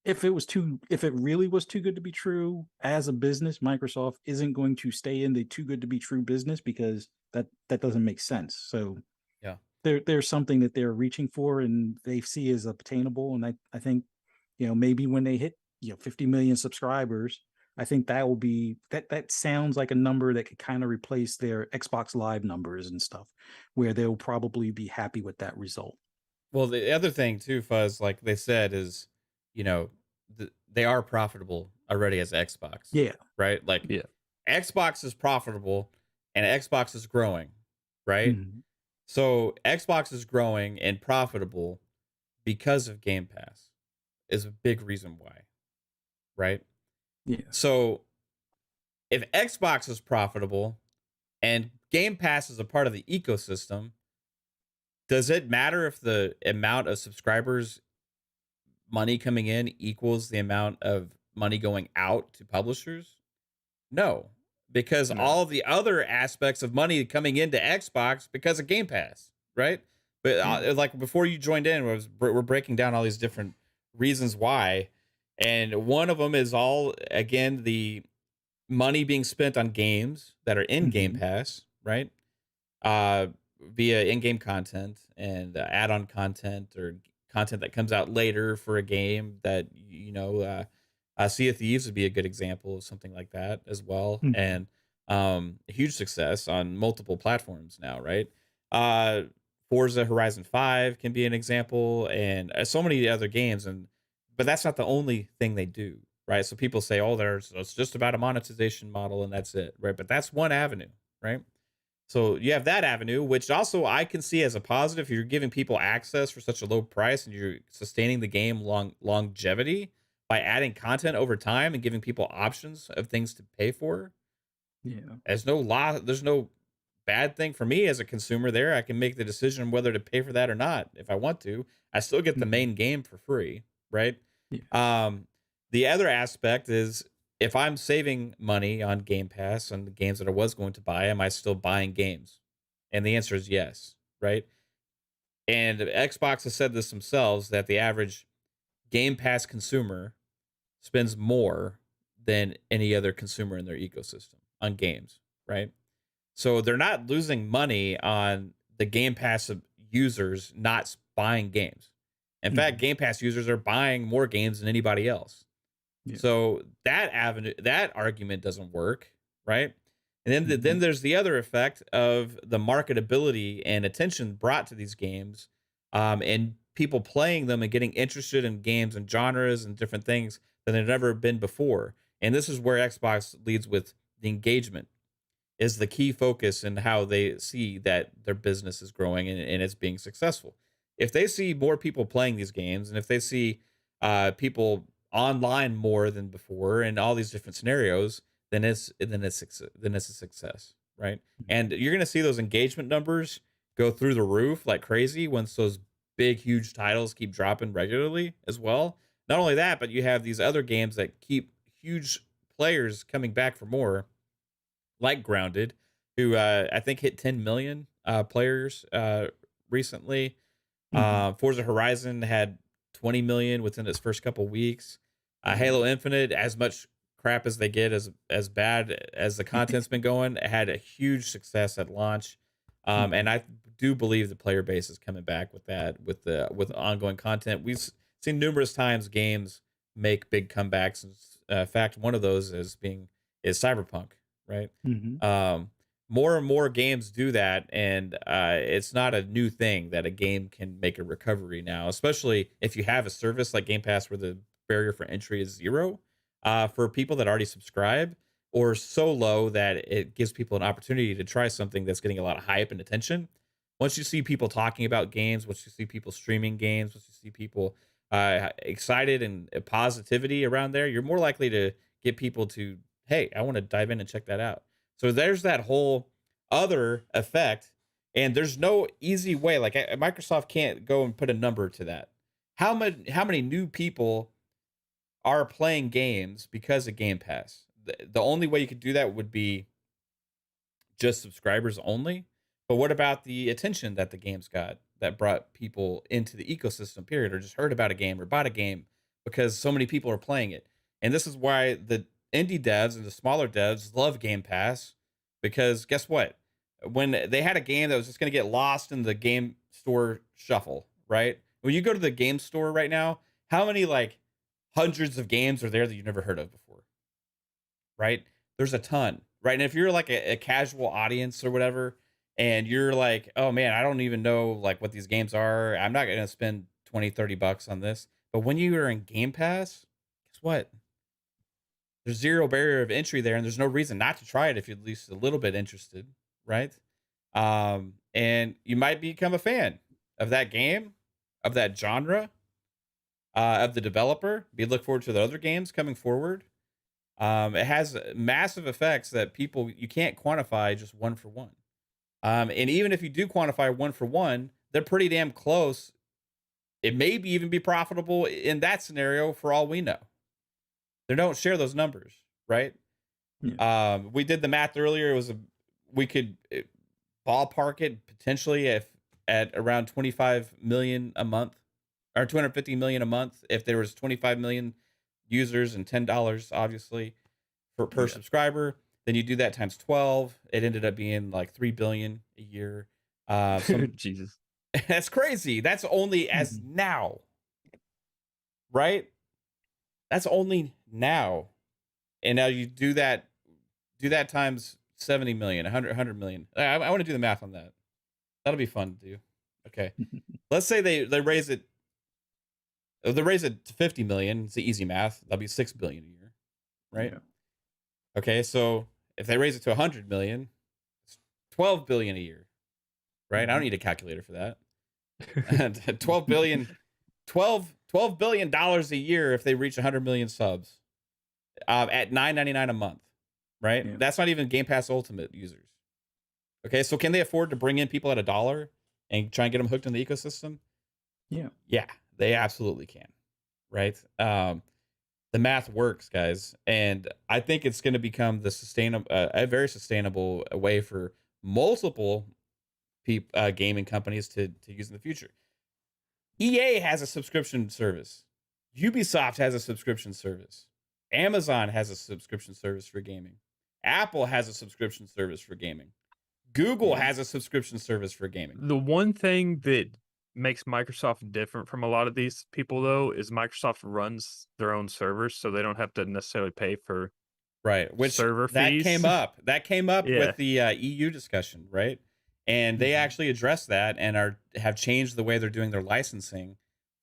if it really was too good to be true as a business, Microsoft isn't going to stay in the too good to be true business, because that doesn't make sense. So yeah. there's something that they're reaching for and they see as obtainable. And I think, maybe when they hit 50 million subscribers, I think that will be that sounds like a number that could kind of replace their Xbox Live numbers and stuff, where they'll probably be happy with that result. Well, the other thing too, Fuzz, like they said, is they are profitable already as Xbox. Yeah. Right. Like Yeah. Xbox is profitable and Xbox is growing. Right. Mhm. So Xbox is growing and profitable because of Game Pass is a big reason why. Right. Yeah. So if Xbox is profitable and Game Pass is a part of the ecosystem, does it matter if the amount of subscribers, money coming in, equals the amount of money going out to publishers? No, because No. all the other aspects of money coming into Xbox because of Game Pass, right? But like before you joined in, we're breaking down all these different reasons why, and one of them is all, again, the money being spent on games that are in Game Pass, right? Via in-game content and add-on content or content that comes out later for a game that, Sea of Thieves would be a good example of something like that as well. Mhm. And a huge success on multiple platforms now, right? Forza Horizon 5 can be an example, and so many other games. But that's not the only thing they do, right? So people say, oh, it's just about a monetization model and that's it, right? But that's one avenue, right? So you have that avenue, which also I can see as a positive. You're giving people access for such a low price and you're sustaining the game longevity by adding content over time and giving people options of things to pay for. Yeah. There's no bad thing for me as a consumer there. I can make the decision whether to pay for that or not if I want to. I still get the main game for free, right? Yeah. The other aspect is, if I'm saving money on Game Pass on the games that I was going to buy, am I still buying games? And the answer is yes, right? And Xbox has said this themselves, that the average Game Pass consumer spends more than any other consumer in their ecosystem on games, right? So they're not losing money on the Game Pass users not buying games. In fact, Game Pass users are buying more games than anybody else. Yeah. So that argument doesn't work, right? And then there's the other effect of the marketability and attention brought to these games, and people playing them and getting interested in games and genres and different things that they've never been before. And this is where Xbox leads with the engagement is the key focus in how they see that their business is growing and it's being successful. If they see more people playing these games, and if they see people online more than before in all these different scenarios, then it's a success, right? And you're going to see those engagement numbers go through the roof like crazy once those big huge titles keep dropping regularly as well. Not only that, but you have these other games that keep huge players coming back for more, like Grounded, who I think hit 10 million players recently. Forza Horizon had 20 million within its first couple weeks. Halo Infinite, as much crap as they get, as bad as the content's been going, it had a huge success at launch. And I do believe the player base is coming back with that, with ongoing content. We've seen numerous times games make big comebacks. In fact, one of those is Cyberpunk, right? More and more games do that, and it's not a new thing that a game can make a recovery now, especially if you have a service like Game Pass where the barrier for entry is 0 for people that already subscribe, or so low that it gives people an opportunity to try something that's getting a lot of hype and attention. Once you see people talking about games, once you see people streaming games, once you see people excited and positivity around there, you're more likely to get people to, hey, I want to dive in and check that out. So there's that whole other effect, and there's no easy way. Like Microsoft can't go and put a number to that. How many new people are playing games because of Game Pass? The only way you could do that would be just subscribers only. But what about the attention that the games got that brought people into the ecosystem, period, or just heard about a game or bought a game because so many people are playing it? And this is why the indie devs and the smaller devs love Game Pass, because guess what? When they had a game that was just going to get lost in the game store shuffle, right? When you go to the game store right now, how many like hundreds of games are there that you've never heard of before? Right? There's a ton, right? And if you're like a casual audience or whatever, and you're like, oh man, I don't even know like what these games are, I'm not going to spend 20-30 bucks on this. But when you are in Game Pass, guess what? There's 0 barrier of entry there, and there's no reason not to try it if you're at least a little bit interested, right? And you might become a fan of that game, of that genre, of the developer. You look forward to the other games coming forward. It has massive effects that you can't quantify just one for one. And even if you do quantify one for one, they're pretty damn close. It may even be profitable in that scenario for all we know. They don't share those numbers, right? Yeah. We did the math earlier. We could ballpark it potentially at around 25 million a month, or 250 million a month if there was 25 million users and $10 obviously per subscriber. Then you do that times 12. It ended up being like 3 billion a year. Jesus, that's crazy. That's only as now, right? That's only now. And now you do that times 70 million, 100 million. I want to do the math on that. That'll be fun to do. Okay. Let's say they raise it. If they raise it to 50 million, it's the easy math. That'll be 6 billion a year, right? Yeah. Okay. So if they raise it to 100 million, it's 12 billion a year, right? I don't need a calculator for that. 12 billion dollars a year if they reach 100 million subs at $9.99 a month, right? Yeah. That's not even Game Pass Ultimate users. Okay, so can they afford to bring in people at $1 and try and get them hooked in the ecosystem? Yeah, they absolutely can, right? The math works, guys, and I think it's going to become a very sustainable way for multiple gaming companies to use in the future. EA has a subscription service. Ubisoft has a subscription service. Amazon has a subscription service for gaming. Apple has a subscription service for gaming. Google has a subscription service for gaming. The one thing that makes Microsoft different from a lot of these people, though, is Microsoft runs their own servers, so they don't have to necessarily pay for server fees. That came up with the EU discussion, right? And they actually addressed that and have changed the way they're doing their licensing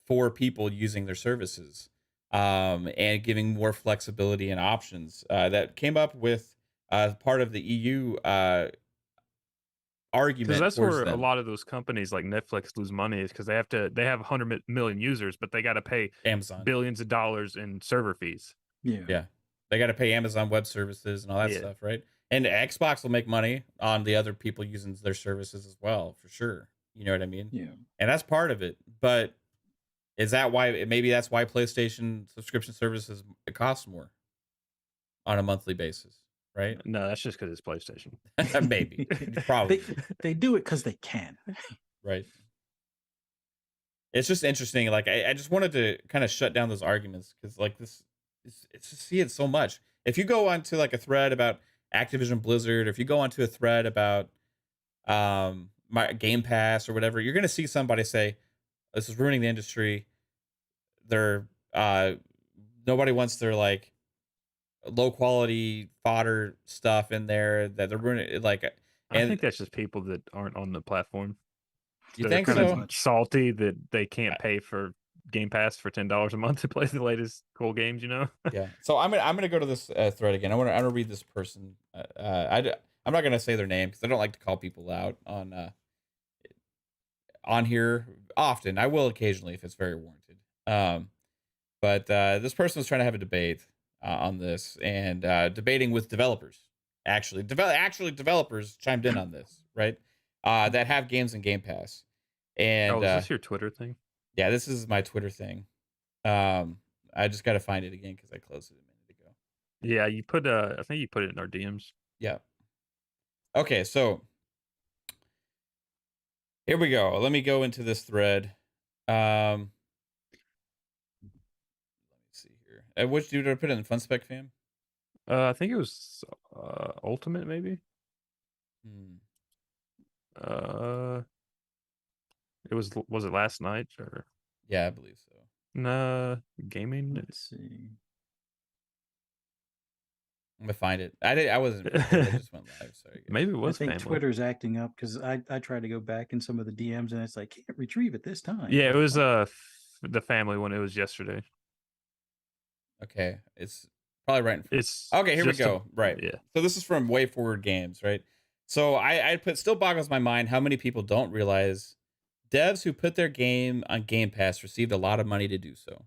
for people using their services, and giving more flexibility and options. That came up with part of the EU argument. Because that's where a lot of those companies like Netflix lose money, is because they have 100 million users, but they got to pay Amazon billions of dollars in server fees. Yeah. They got to pay Amazon Web Services and all that stuff, right? And Xbox will make money on the other people using their services as well, for sure. You know what I mean? Yeah. And that's part of it. But is that why? Maybe that's why PlayStation subscription services it costs more on a monthly basis, right? No, that's just because it's PlayStation. Maybe, probably. They do it because they can. Right. It's just interesting. Like I just wanted to kind of shut down those arguments because like this, it's just see it so much. if you go onto like a thread about Activision Blizzard, or if you go onto a thread about my Game Pass or whatever, you're gonna see somebody say this is ruining the industry. They're nobody wants their like low quality fodder stuff in there that they're ruining. Like, I think and that's just people that aren't on the platform. you They're think kind so? of salty that they can't pay for Game Pass for $10 a month to play the latest cool games. You know? Yeah. So I'm gonna go to this thread again. I want to read this person. I'm not gonna say their name because I don't like to call people out on here often. I will occasionally if it's very warranted. But this person was trying to have a debate on this and debating with developers. Actually, developers chimed in on this, right? That have games in Game Pass. And Oh, is this your Twitter thing? yeah, this is my Twitter thing. I just got to find it again because I closed it a minute ago. Yeah, you put I think you put it in our DMs. Yeah. Okay, so here we go. Let me go into this thread. Let me see here. Which dude did I put it in? Fun Spec Fam? I think it was Ultimate, maybe. It was it last night or? Yeah, I believe so. Nah, gaming. Let's see. I'm gonna find it. I wasn't. I just went live. Sorry. Guys. Maybe it was. I think family. Twitter's acting up because I tried to go back in some of the DMs and it's like can't retrieve it this time. Yeah, it was the family one. It was yesterday. Okay, it's probably right. It's okay. Here we go. Right. Yeah. So this is from Way Forward Games, right? So I put still boggles my mind how many people don't realize devs who put their game on Game Pass received a lot of money to do so.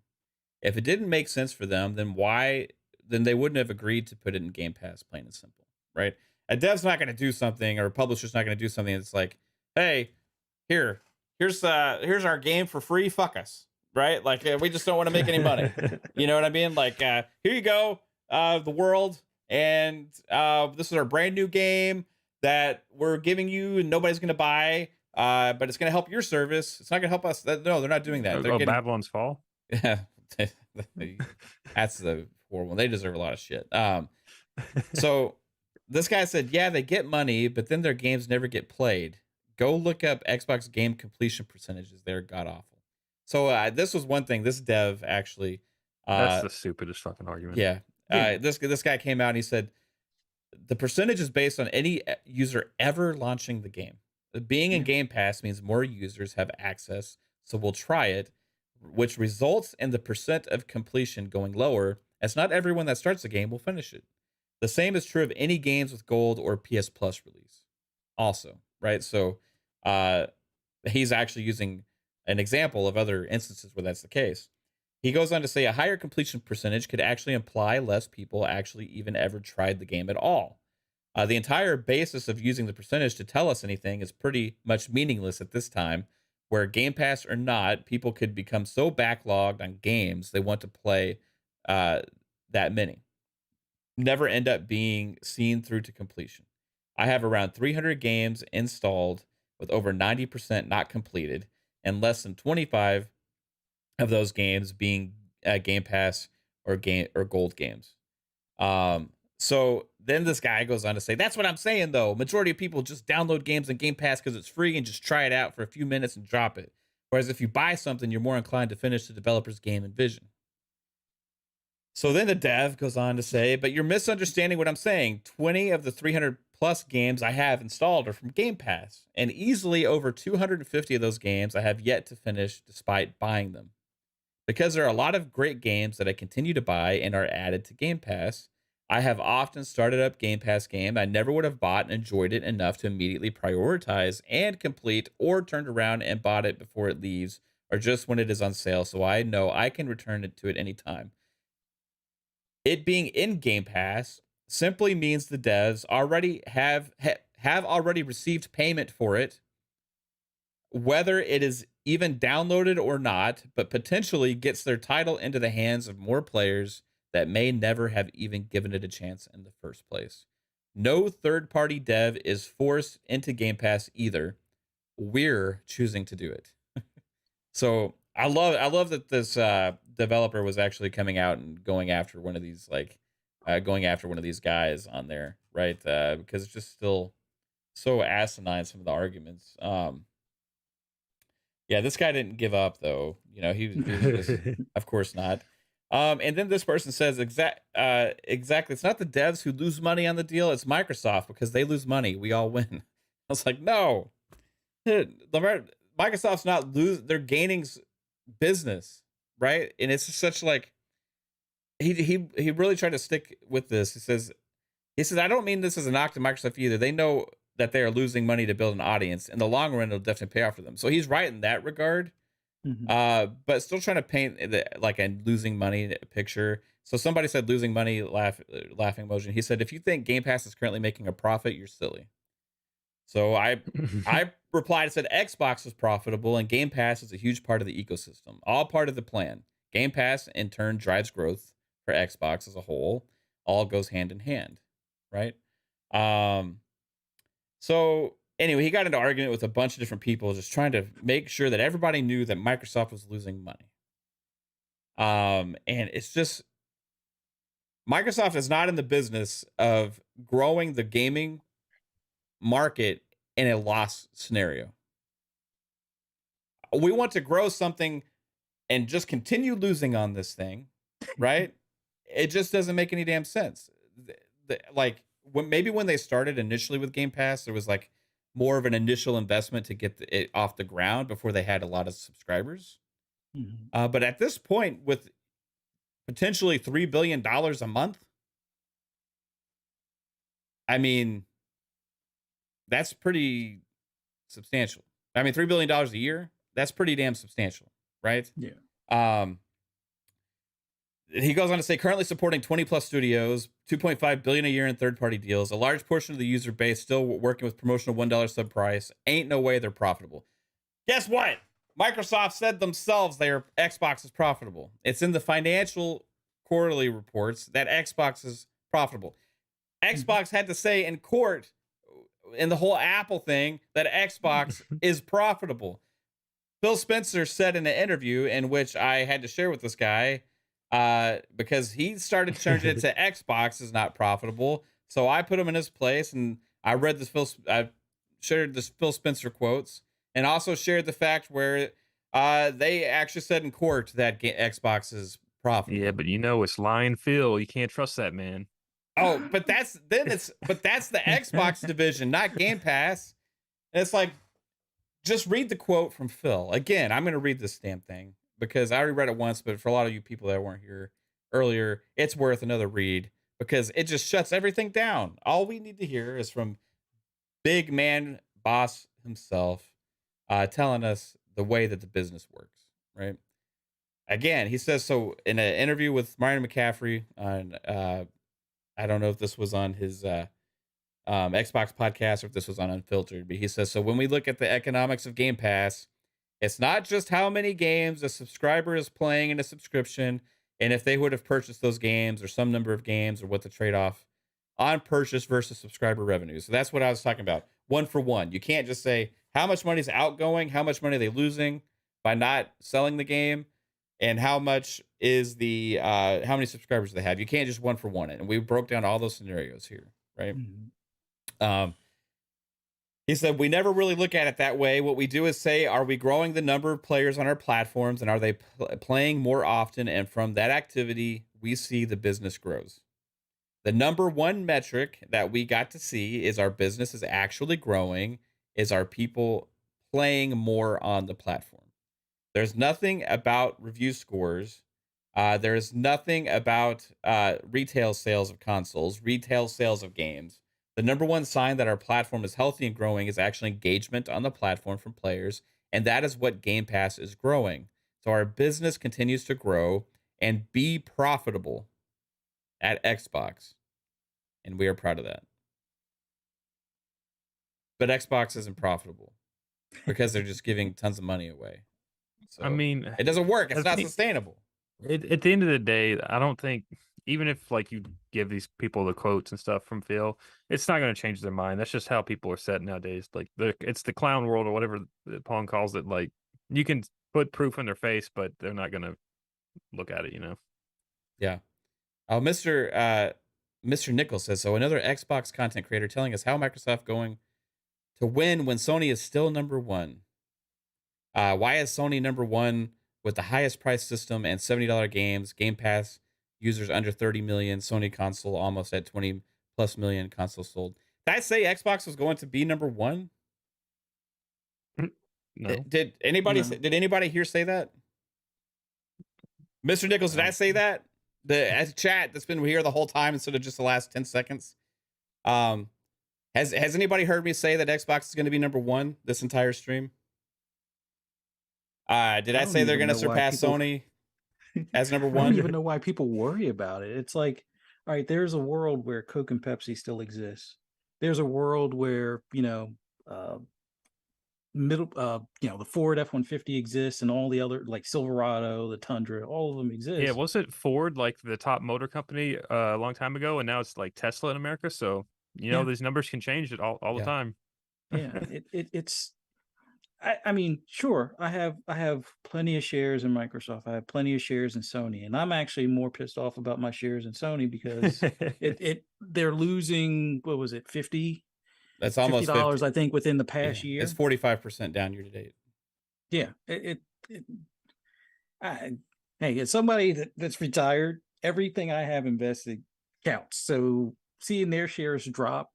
If it didn't make sense for them, then why? Then they wouldn't have agreed to put it in Game Pass, plain and simple, right? A dev's not going to do something, or a publisher's not going to do something that's like, hey, here's our game for free, fuck us, right? Like, we just don't want to make any money. You know what I mean? Like, here you go, the world, and this is our brand new game that we're giving you, and nobody's going to buy, but it's going to help your service. It's not going to help us. No, they're not doing that. They're getting Babylon's Fall. Yeah, that's the horrible. They deserve a lot of shit. So this guy said, yeah, they get money, but then their games never get played. Go look up Xbox game completion percentages. They're god awful. So this was one thing. This dev actually. That's the stupidest fucking argument. Yeah. This guy came out and he said the percentage is based on any user ever launching the game. Being in Game Pass means more users have access, so we'll try it, which results in the percent of completion going lower, as not everyone that starts the game will finish it. The same is true of any games with Gold or PS Plus release. Also, right? So he's actually using an example of other instances where that's the case. He goes on to say a higher completion percentage could actually imply less people actually even ever tried the game at all. The entire basis of using the percentage to tell us anything is pretty much meaningless at this time, where Game Pass or not, people could become so backlogged on games they want to play that many. Never end up being seen through to completion. I have around 300 games installed with over 90% not completed, and less than 25 of those games being Game Pass or Gold games. So then this guy goes on to say, that's what I'm saying, though. Majority of people just download games on Game Pass because it's free and just try it out for a few minutes and drop it. Whereas if you buy something, you're more inclined to finish the developer's game and vision. So then the dev goes on to say, but you're misunderstanding what I'm saying. 20 of the 300 plus games I have installed are from Game Pass, and easily over 250 of those games I have yet to finish despite buying them. Because there are a lot of great games that I continue to buy and are added to Game Pass, I have often started up Game Pass game I never would have bought and enjoyed it enough to immediately prioritize and complete, or turned around and bought it before it leaves or just when it is on sale, so I know I can return it to it anytime. It being in Game Pass simply means the devs already have already received payment for it, whether it is even downloaded or not, but potentially gets their title into the hands of more players that may never have even given it a chance in the first place. No third-party dev is forced into Game Pass either. We're choosing to do it. So I love that this developer was actually coming out and going after one of these like going after one of these guys on there, right? Because it's just still so asinine, some of the arguments. Yeah, this guy didn't give up though. You know, he was just, of course not. And then this person says exactly. It's not the devs who lose money on the deal. It's Microsoft because they lose money. We all win. I was like, no, Microsoft's not they're gaining business, right? And it's just such like he really tried to stick with this. He says I don't mean this as a knock to Microsoft either. They know that they are losing money to build an audience. In the long run, it'll definitely pay off for them. So he's right in that regard. But still trying to paint like a losing money picture. So somebody said losing money, laughing emoji. He said, if you think Game Pass is currently making a profit, you're silly. So I replied and said Xbox is profitable and Game Pass is a huge part of the ecosystem, all part of the plan. Game Pass in turn drives growth for Xbox as a whole. All goes hand in hand, right? So anyway, he got into argument with a bunch of different people, just trying to make sure that everybody knew that Microsoft was losing money. And it's just, Microsoft is not in the business of growing the gaming market in a loss scenario. We want to grow something and just continue losing on this thing, right? It just doesn't make any damn sense. Like, maybe when they started initially with Game Pass, there was like more of an initial investment to get it off the ground before they had a lot of subscribers. But at this point, with potentially $3 billion a month, I mean, that's pretty substantial. I mean, $3 billion a year, that's pretty damn substantial, right? Yeah. He goes on to say, currently supporting 20 plus studios, 2.5 billion a year in third-party deals, a large portion of the user base still working with promotional $1 sub price. Ain't no way they're profitable. Guess what? Microsoft said themselves their Xbox is profitable. It's in the financial quarterly reports that Xbox is profitable. Xbox had to say in court, in the whole Apple thing, that Xbox is profitable. Phil Spencer said in an interview in which I had to share with this guy, because he started turning it to Xbox is not profitable. So I put him in his place and I read this I shared this Phil Spencer quotes and also shared the fact where they actually said in court that Xbox is profitable. Yeah, but you know it's lying Phil. You can't trust that man. Oh, but that's the Xbox division, not Game Pass. And it's like, just read the quote from Phil. Again, I'm going to read this damn thing because I already read it once, but for a lot of you people that weren't here earlier, it's worth another read because it just shuts everything down. All we need to hear is from big man boss himself telling us the way that the business works, right? Again, he says, so in an interview with Marion McCaffrey on, I don't know if this was on his Xbox podcast or if this was on Unfiltered, but he says, so when we look at the economics of Game Pass, it's not just how many games a subscriber is playing in a subscription and if they would have purchased those games or some number of games or what the trade-off on purchase versus subscriber revenue. So that's what I was talking about. One for one. You can't just say how much money is outgoing, how much money are they losing by not selling the game, and how much is the how many subscribers they have. You can't just one for one it. And we broke down all those scenarios here, right? He said, we never really look at it that way. What we do is say, are we growing the number of players on our platforms and are they playing more often? And from that activity, we see the business grows. The number one metric that we got to see is our business is actually growing, is our people playing more on the platform. There's nothing about review scores. There's nothing about retail sales of consoles, retail sales of games. The number one sign that our platform is healthy and growing is actually engagement on the platform from players. And that is what Game Pass is growing. So our business continues to grow and be profitable at Xbox. And we are proud of that. But Xbox isn't profitable because they're just giving tons of money away. So I mean, it doesn't work. It's not sustainable. At the end of the day, I don't think, even if like you give these people the quotes and stuff from Phil, it's not going to change their mind. That's just how people are set nowadays. Like it's the clown world or whatever Pong calls it. Like you can put proof in their face, but they're not going to look at it, you know? Yeah. Oh, Mr. Mr. Nichols says, so another Xbox content creator telling us how Microsoft going to win when Sony is still number one. Why is Sony number one with the highest price system and $70 games, Game Pass users under 30 million, Sony console almost at 20 plus million consoles sold? Did I say Xbox was going to be number one? No. Did anybody here say that? Mr. Nichols, did I say that? As chat that's been here the whole time instead of just the last 10 seconds. Has anybody heard me say that Xbox is going to be number one this entire stream? Did I say they're going to surpass Sony as number one? I don't even know why people worry about it. It's like, all right, there's a world where Coke and Pepsi still exists. There's a world where, the Ford F-150 exists, and all the other, like Silverado, the Tundra, all of them exist. Yeah, wasn't Ford like the top motor company a long time ago, and now it's like Tesla in America? So these numbers can change it all the time. Yeah, it's. I mean, sure, I have plenty of shares in Microsoft. I have plenty of shares in Sony, and I'm actually more pissed off about my shares in Sony because they're losing, what was it, 50? That's almost $50, I think, within the past year. It's 45% down year to date. Yeah, hey, as somebody that's retired, everything I have invested counts. So seeing their shares drop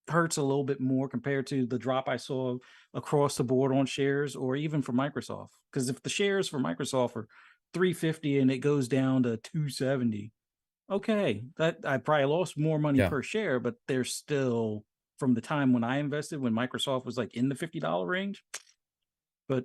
hurts a little bit more compared to the drop I saw across the board on shares, or even for Microsoft. Because if the shares for Microsoft are 350 and it goes down to 270, okay, that I probably lost more money per share, but they're still, from the time when I invested, when Microsoft was like in the $50 range. But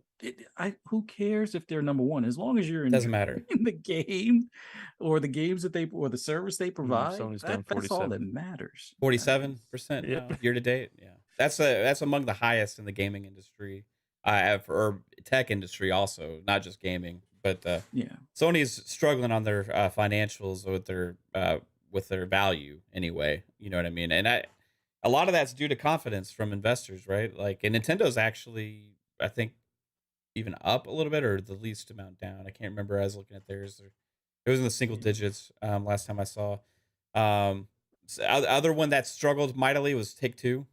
who cares if they're number one, as long as you're doesn't matter in the game, or the games that or the service they provide. That's all that matters. 47% year to date. Yeah, that's among the highest in the gaming industry, or tech industry also, not just gaming. But Sony's struggling on their financials with their value anyway. You know what I mean? And a lot of that's due to confidence from investors, right? Like, and Nintendo's actually, I think, even up a little bit, or the least amount down. I can't remember. I was looking at theirs. It was in the single digits last time I saw. Other one that struggled mightily was Take-Two,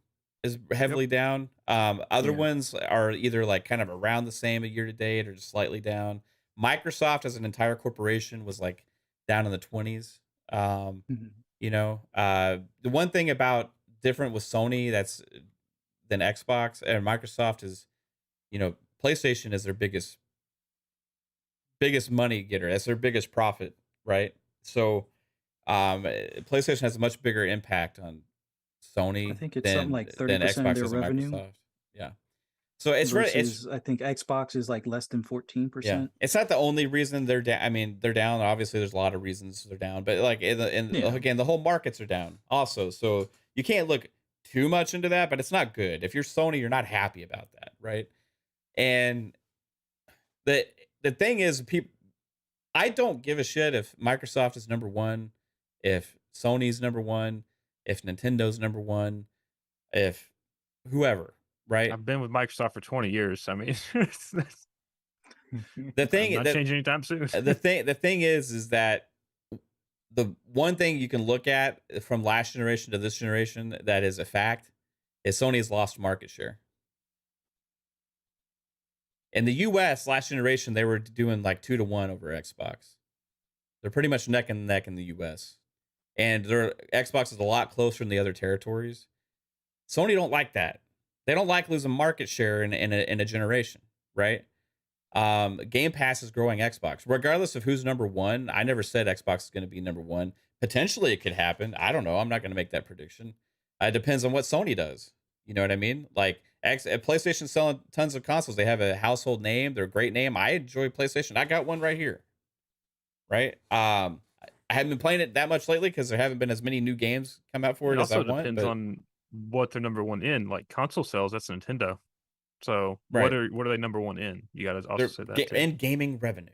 is heavily down. Other ones are either like kind of around the same a year to date or just slightly down. Microsoft as an entire corporation was like down in the 20s. The one thing about different with Sony than Xbox and Microsoft is, PlayStation is their biggest money getter. That's their biggest profit, right? So PlayStation has a much bigger impact on Sony. I think it's something like 30% of their revenue. Microsoft. Yeah. So it's versus, I think Xbox is like less than 14%. Yeah. It's not the only reason they're down. I mean, they're down. Obviously, there's a lot of reasons they're down, but like again, the whole markets are down also. So you can't look too much into that, but it's not good. If you're Sony, you're not happy about that, right? And the thing is, I don't give a shit if Microsoft is number one, if Sony's number one, if Nintendo's number one, if whoever, right? I've been with Microsoft for 20 years. I mean, the thing not changing anytime soon. the thing is that the one thing you can look at from last generation to this generation that is a fact is Sony's lost market share. In the US last generation, they were doing like 2-1 over Xbox. They're pretty much neck and neck in the US. And their Xbox is a lot closer in the other territories. Sony don't like that. They don't like losing market share in a generation, right? Game Pass is growing Xbox. Regardless of who's number one, I never said Xbox is going to be number one. Potentially it could happen. I don't know. I'm not going to make that prediction. It depends on what Sony does. You know what I mean? Like PlayStation selling tons of consoles. They have a household name. They're a great name. I enjoy PlayStation. I got one right here. Right? I haven't been playing it that much lately because there haven't been as many new games come out for it as I want. It also depends on what they're number one in. Like console sales, that's Nintendo. So what are they number one in? You got to also say that too. And gaming revenue,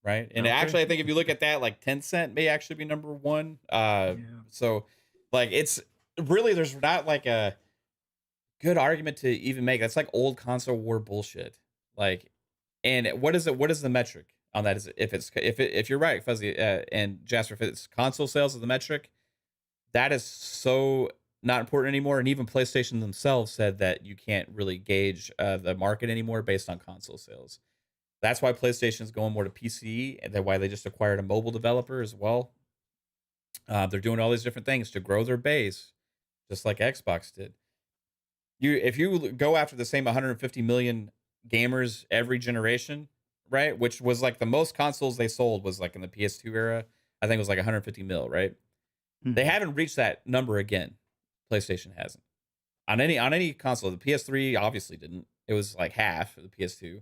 right? And actually, I think if you look at that, like Tencent may actually be number one. So like it's really, there's not like a good argument to even make. That's like old console war bullshit. Like, and what is it? What is the metric on that? Is it, if you're right, Fuzzy and Jasper, if it's console sales is the metric, that is so not important anymore. And even PlayStation themselves said that you can't really gauge the market anymore based on console sales. That's why PlayStation is going more to PC, and that's why they just acquired a mobile developer as well. They're doing all these different things to grow their base, just like Xbox did. If you go after the same 150 million gamers every generation, right? Which was like the most consoles they sold was like in the PS2 era. I think it was like 150 mil, right? They haven't reached that number again. PlayStation hasn't on any console. The PS3 obviously didn't. It was like half of the PS2.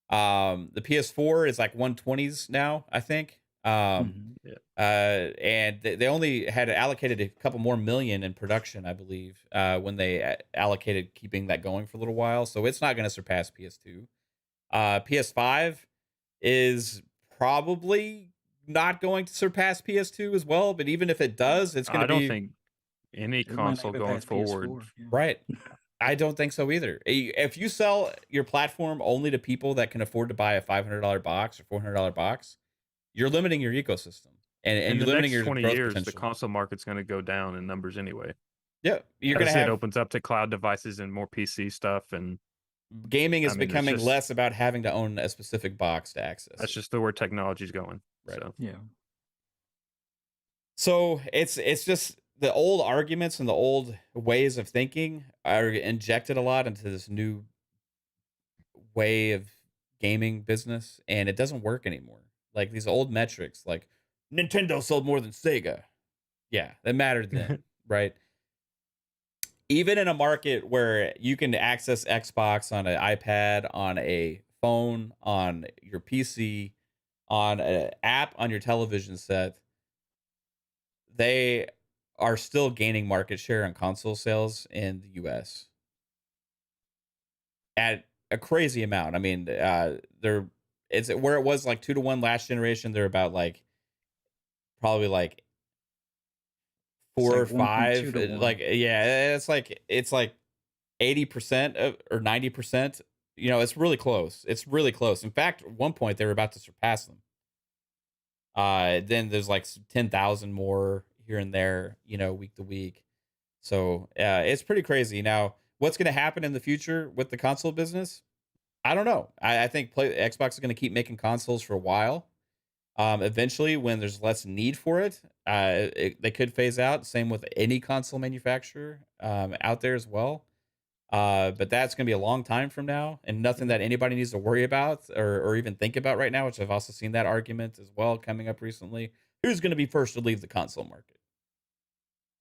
The PS4 is like 120s now, I think. And they only had allocated a couple more million in production, I believe, when they allocated keeping that going for a little while. So it's not going to surpass PS2. PS5 is probably not going to surpass PS2 as well. But even if it does, it's going to be. I don't think any console going forward. PS4, yeah. Right. I don't think so either. If you sell your platform only to people that can afford to buy a $500 box or $400 box, you're limiting your ecosystem, and you're limiting your 20 growth years. potential. The console market's going to go down in numbers anyway. Yeah, you're As going to have it opens up to cloud devices and more PC stuff, and gaming is I mean, it's becoming just- less about having to own a specific box to access. that's it. just the where technology's going. Right. So Yeah. So it's just the old arguments and the old ways of thinking are injected a lot into this new way of gaming business, and it doesn't work anymore. Like these old metrics, like Nintendo sold more than Sega. Yeah, that mattered then, right? Even in a market where you can access Xbox on an iPad, on a phone, on your PC, on an app on your television set, they are still gaining market share on console sales in the US at a crazy amount. I mean, it's where it was like 2-to-1 last generation. They're about like probably like 4 or It's like 5. 1.2 to 1. Like, yeah, it's like 80% of or 90%. You know, it's really close. It's really close. In fact, at one point they were about to surpass them. Then there's like 10,000 more here and there, you know, week to week. So it's pretty crazy. Now, what's going to happen in the future with the console business? I don't know. I think Xbox is going to keep making consoles for a while. Eventually, when there's less need for it, they could phase out. Same with any console manufacturer out there as well. But that's going to be a long time from now, and nothing that anybody needs to worry about or even think about right now, which I've also seen that argument as well coming up recently. Who's going to be first to leave the console market?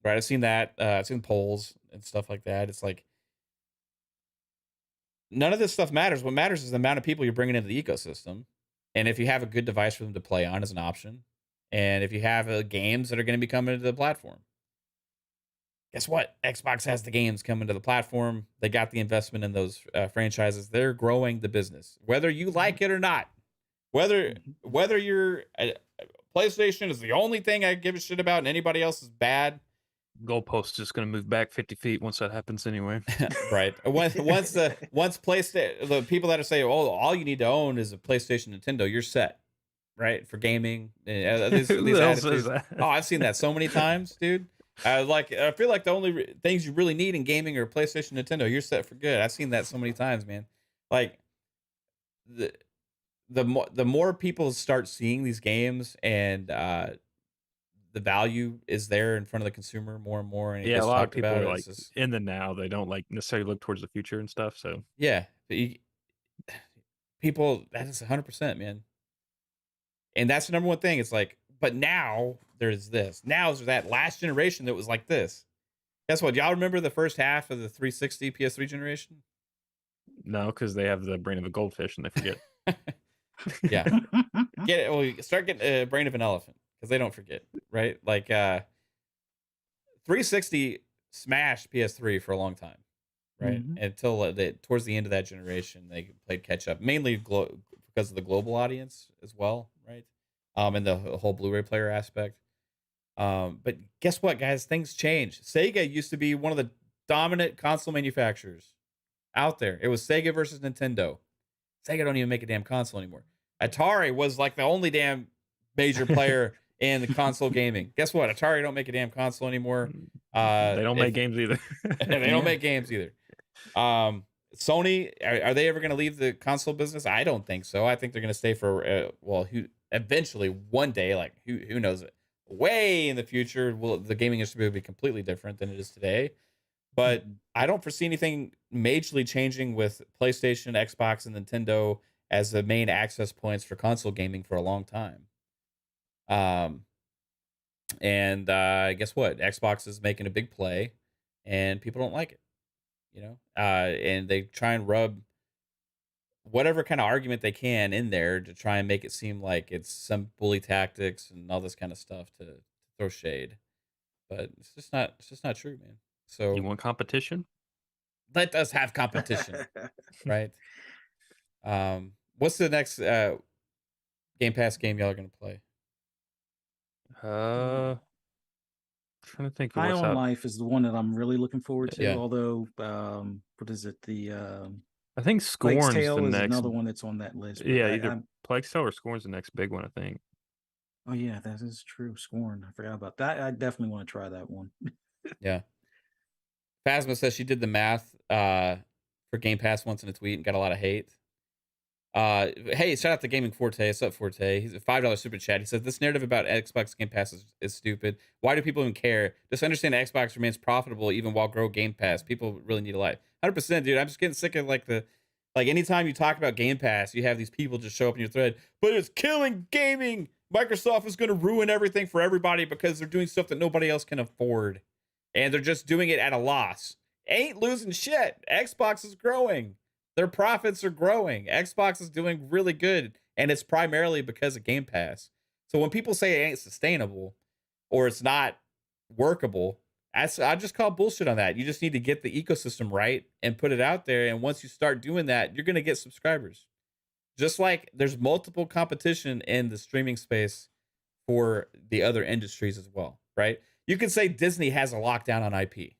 Right, I've seen that. I've seen polls and stuff like that. It's like none of this stuff matters. What matters is the amount of people you're bringing into the ecosystem, and if you have a good device for them to play on as an option, and if you have games that are going to be coming to the platform. Guess what? Xbox has the games coming to the platform. They got the investment in those franchises. They're growing the business, whether you like it or not. Whether you're PlayStation is the only thing I give a shit about, and anybody else is bad. goalpost is just going to move back 50 feet once that happens anyway. Right. Once PlayStation, the people that are saying, "Oh, all you need to own is a PlayStation, Nintendo," you're set, right, for gaming. These Who the hell says attitudes. that? Oh, I've seen that so many times, dude. I feel like the only things you really need in gaming are PlayStation, Nintendo. You're set for good. I've seen that so many times, man. Like the more people start seeing these games and the value is there in front of the consumer more and more. And it Yeah, gets a lot of talked people about, are it's like just, in the now. They don't like necessarily look towards the future and stuff. So yeah, people, that is 100%, man. And that's the number one thing. It's like, but now there's this. Now there's that last generation that was like this. Guess what? Y'all remember the first half of the 360 PS3 generation? no, because they have the brain of a goldfish and they forget. Yeah. Get it. Well, start getting a brain of an elephant because they don't forget, right? Like 360 smashed PS3 for a long time, right? Mhm. Until towards the end of that generation, they played catch up, mainly because of the global audience as well, right? And the whole Blu-ray player aspect. But guess what, guys? Things change. Sega used to be one of the dominant console manufacturers out there. It was Sega versus Nintendo. Sega don't even make a damn console anymore. Atari was like the only damn major player in the console gaming. Guess what? Atari don't make a damn console anymore. They don't make games either. They don't make games either. Sony, are they ever going to leave the console business? I don't think so. I think they're going to stay for eventually one day, like who knows it, way in the future, will the gaming industry be completely different than it is today. But I don't foresee anything majorly changing with PlayStation, Xbox, and Nintendo as the main access points for console gaming for a long time. And guess what? Xbox is making a big play, and people don't like it. And they try and rub whatever kind of argument they can in there to try and make it seem like it's some bully tactics and all this kind of stuff to throw shade. But it's just not true, man. So You want competition? let us have competition, right? What's the next Game Pass game y'all are gonna play? Trying to think of High what's on out. Life is the one that I'm really looking forward to. Yeah. Although, what is it? The I think Plague's Scorn's Tale the is next. another one that's on that list. but Yeah, I- either I'm- Plague's Tale or Scorn's the next big one, I think. Oh yeah, that is true. Scorn. I forgot about that. I definitely want to try that one. Yeah. Phasma says she did the math for Game Pass once in a tweet and got a lot of hate. Hey, shout out to Gaming Forte. What's up, Forte? He's a $5 super chat. He says, this narrative about Xbox Game Pass is stupid. Why do people even care? Just understand that Xbox remains profitable even while grow Game Pass. People really need a life. 100%, dude. I'm just getting sick of like anytime you talk about Game Pass, you have these people just show up in your thread, but it's killing gaming. Microsoft is going to ruin everything for everybody because they're doing stuff that nobody else can afford. And they're just doing it at a loss. Ain't losing shit. Xbox is growing. Their profits are growing. Xbox is doing really good. And it's primarily because of Game Pass. So when people say it ain't sustainable or it's not workable, I just call bullshit on that. You just need to get the ecosystem right and put it out there. And once you start doing that, you're going to get subscribers. Just like there's multiple competition in the streaming space for the other industries as well, right? You could say Disney has a lockdown on IP,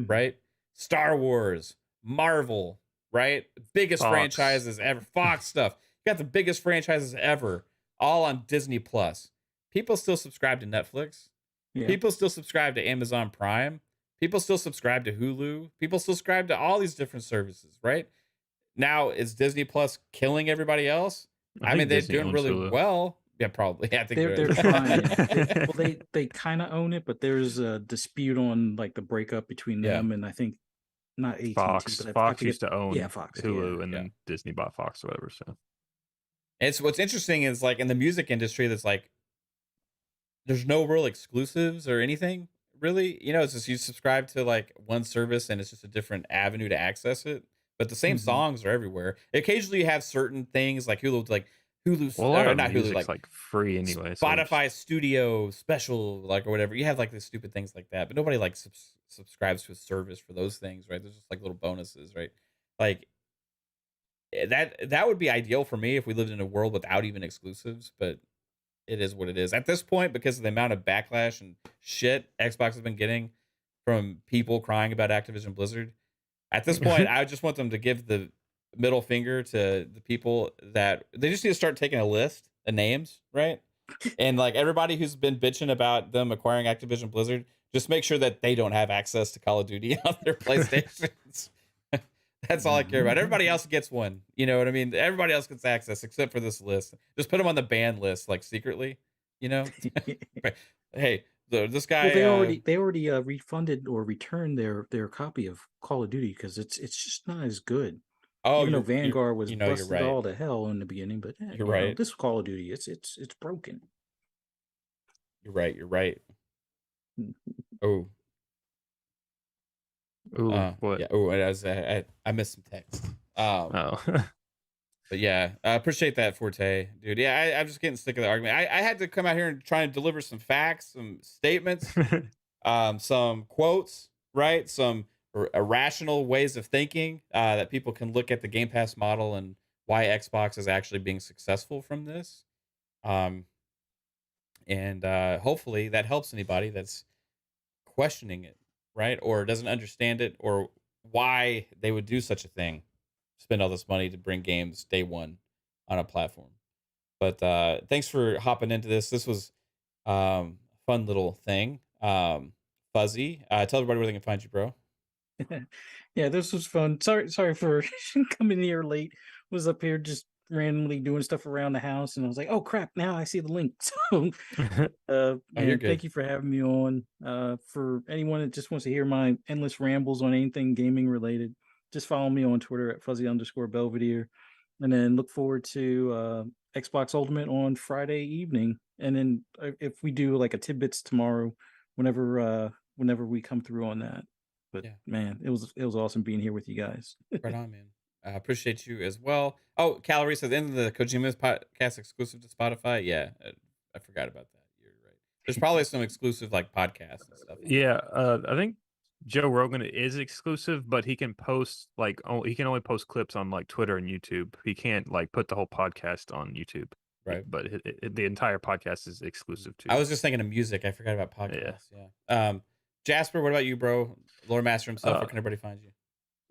right? Star Wars, Marvel, right? Biggest Fox. franchises ever. Fox stuff. You got the biggest franchises ever, all on Disney Plus. People still subscribe to Netflix. Yeah. People still subscribe to Amazon Prime. People still subscribe to Hulu. People still subscribe to all these different services, right? Now, is Disney Plus killing everybody else? I mean, think they're Disney doing owns really Hulu. well. Yeah, probably. I think they're trying. They kind of own it, but there's a dispute on like the breakup between Yeah. them and I think not AT&T. Fox. But I Fox forget- used to own Fox, Hulu, yeah. and then Disney bought Fox or whatever. So It's what's interesting is like in the music industry, that's like there's no real exclusives or anything really. It's just you subscribe to like one service and it's just a different avenue to access it. But the same Mhm. songs are everywhere. Occasionally, you have certain things like Hulu's well, a lot of not music's Hulu, like free anyway. so Spotify Studio Special, like or whatever. You have like the stupid things like that, but nobody like subscribes to a service for those things, right? There's just like little bonuses, right? Like that would be ideal for me if we lived in a world without even exclusives, but it is what it is at this point because of the amount of backlash and shit Xbox has been getting from people crying about Activision Blizzard. At this point, I just want them to give the middle finger to the people that they just need to start taking a list of names, right? And like everybody who's been bitching about them acquiring Activision Blizzard, just make sure that they don't have access to Call of Duty on their PlayStations. That's all I care about. Everybody else gets one. You know what I mean? Everybody else gets access except for this list. Just put them on the ban list, like secretly. Hey, this guy. Well, they already refunded or returned their copy of Call of Duty because it's just not as good. Oh, Even though Vanguard was you're busted right. all to hell in the beginning, but You're right. this Call of Duty, it's broken. You're right. You're right. Oh, Ooh, what? Yeah. Oh, I missed some text. Oh, But yeah, I appreciate that, Forte, dude. Yeah, I'm just getting sick of the argument. I had to come out here and try and deliver some facts, some statements, some quotes, right? Some irrational ways of thinking that people can look at the Game Pass model and why Xbox is actually being successful from this. And hopefully that helps anybody that's questioning it, right? Or doesn't understand it or why they would do such a thing. Spend all this money to bring games day one on a platform. But thanks for hopping into this. This was fun little thing. Fuzzy, tell everybody where they can find you, bro. Yeah, this was fun. Sorry for coming here late. Was up here just randomly doing stuff around the house, and I was like, "Oh crap!" Now I see the link. So, Oh, you're man, good. thank you for having me on. For anyone that just wants to hear my endless rambles on anything gaming related, just follow me on Twitter at fuzzy_Belvedere, and then look forward to Xbox Ultimate on Friday evening. And then if we do like a tidbits tomorrow, whenever we come through on that. But Yeah. man, it was awesome being here with you guys. Right on, man. I appreciate you as well. Oh, Calorie says, end of the Kojima's podcast exclusive to Spotify. Yeah, I forgot about that. You're right. There's probably some exclusive like podcasts and stuff. Yeah, I think Joe Rogan is exclusive, but he can post like he can only post clips on like Twitter and YouTube. He can't like put the whole podcast on YouTube. Right. But the entire podcast is exclusive too. I was just thinking of music. I forgot about podcasts. Yeah. Jasper, what about you, bro? Lore Master himself. Where can everybody find you?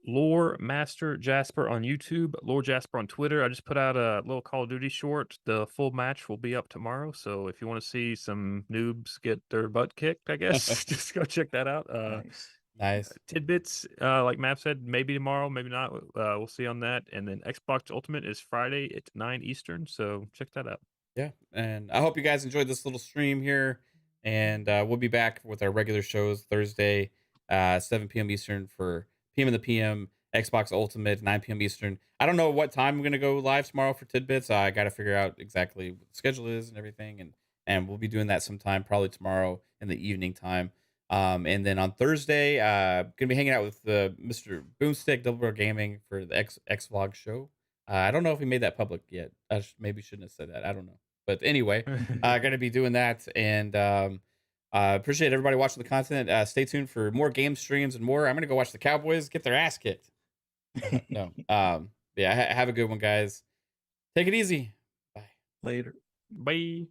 Lore Master Jasper on YouTube, Lore Jasper on Twitter. I just put out a little Call of Duty short. The full match will be up tomorrow. So if you want to see some noobs get their butt kicked, I guess just go check that out. Nice. Tidbits, like Matt said, maybe tomorrow, maybe not. We'll see on that. And then Xbox Ultimate is Friday at 9 Eastern. So check that out. Yeah. And I hope you guys enjoyed this little stream here. And we'll be back with our regular shows Thursday, 7 p.m. Eastern for PM in the PM, Xbox Ultimate, 9 p.m. Eastern. I don't know what time I'm going to go live tomorrow for Tidbits. I got to figure out exactly what the schedule is and everything. And we'll be doing that sometime, probably tomorrow in the evening time. And then on Thursday, going to be hanging out with Mr. Boomstick, Double Barrel Gaming for the X Vlog show. I don't know if we made that public yet. I maybe shouldn't have said that. I don't know. But anyway, going to be doing that. And appreciate everybody watching the content. Stay tuned for more game streams and more. I'm going to go watch the Cowboys get their ass kicked. No. Yeah, have a good one, guys. Take it easy. Bye. Later. Bye.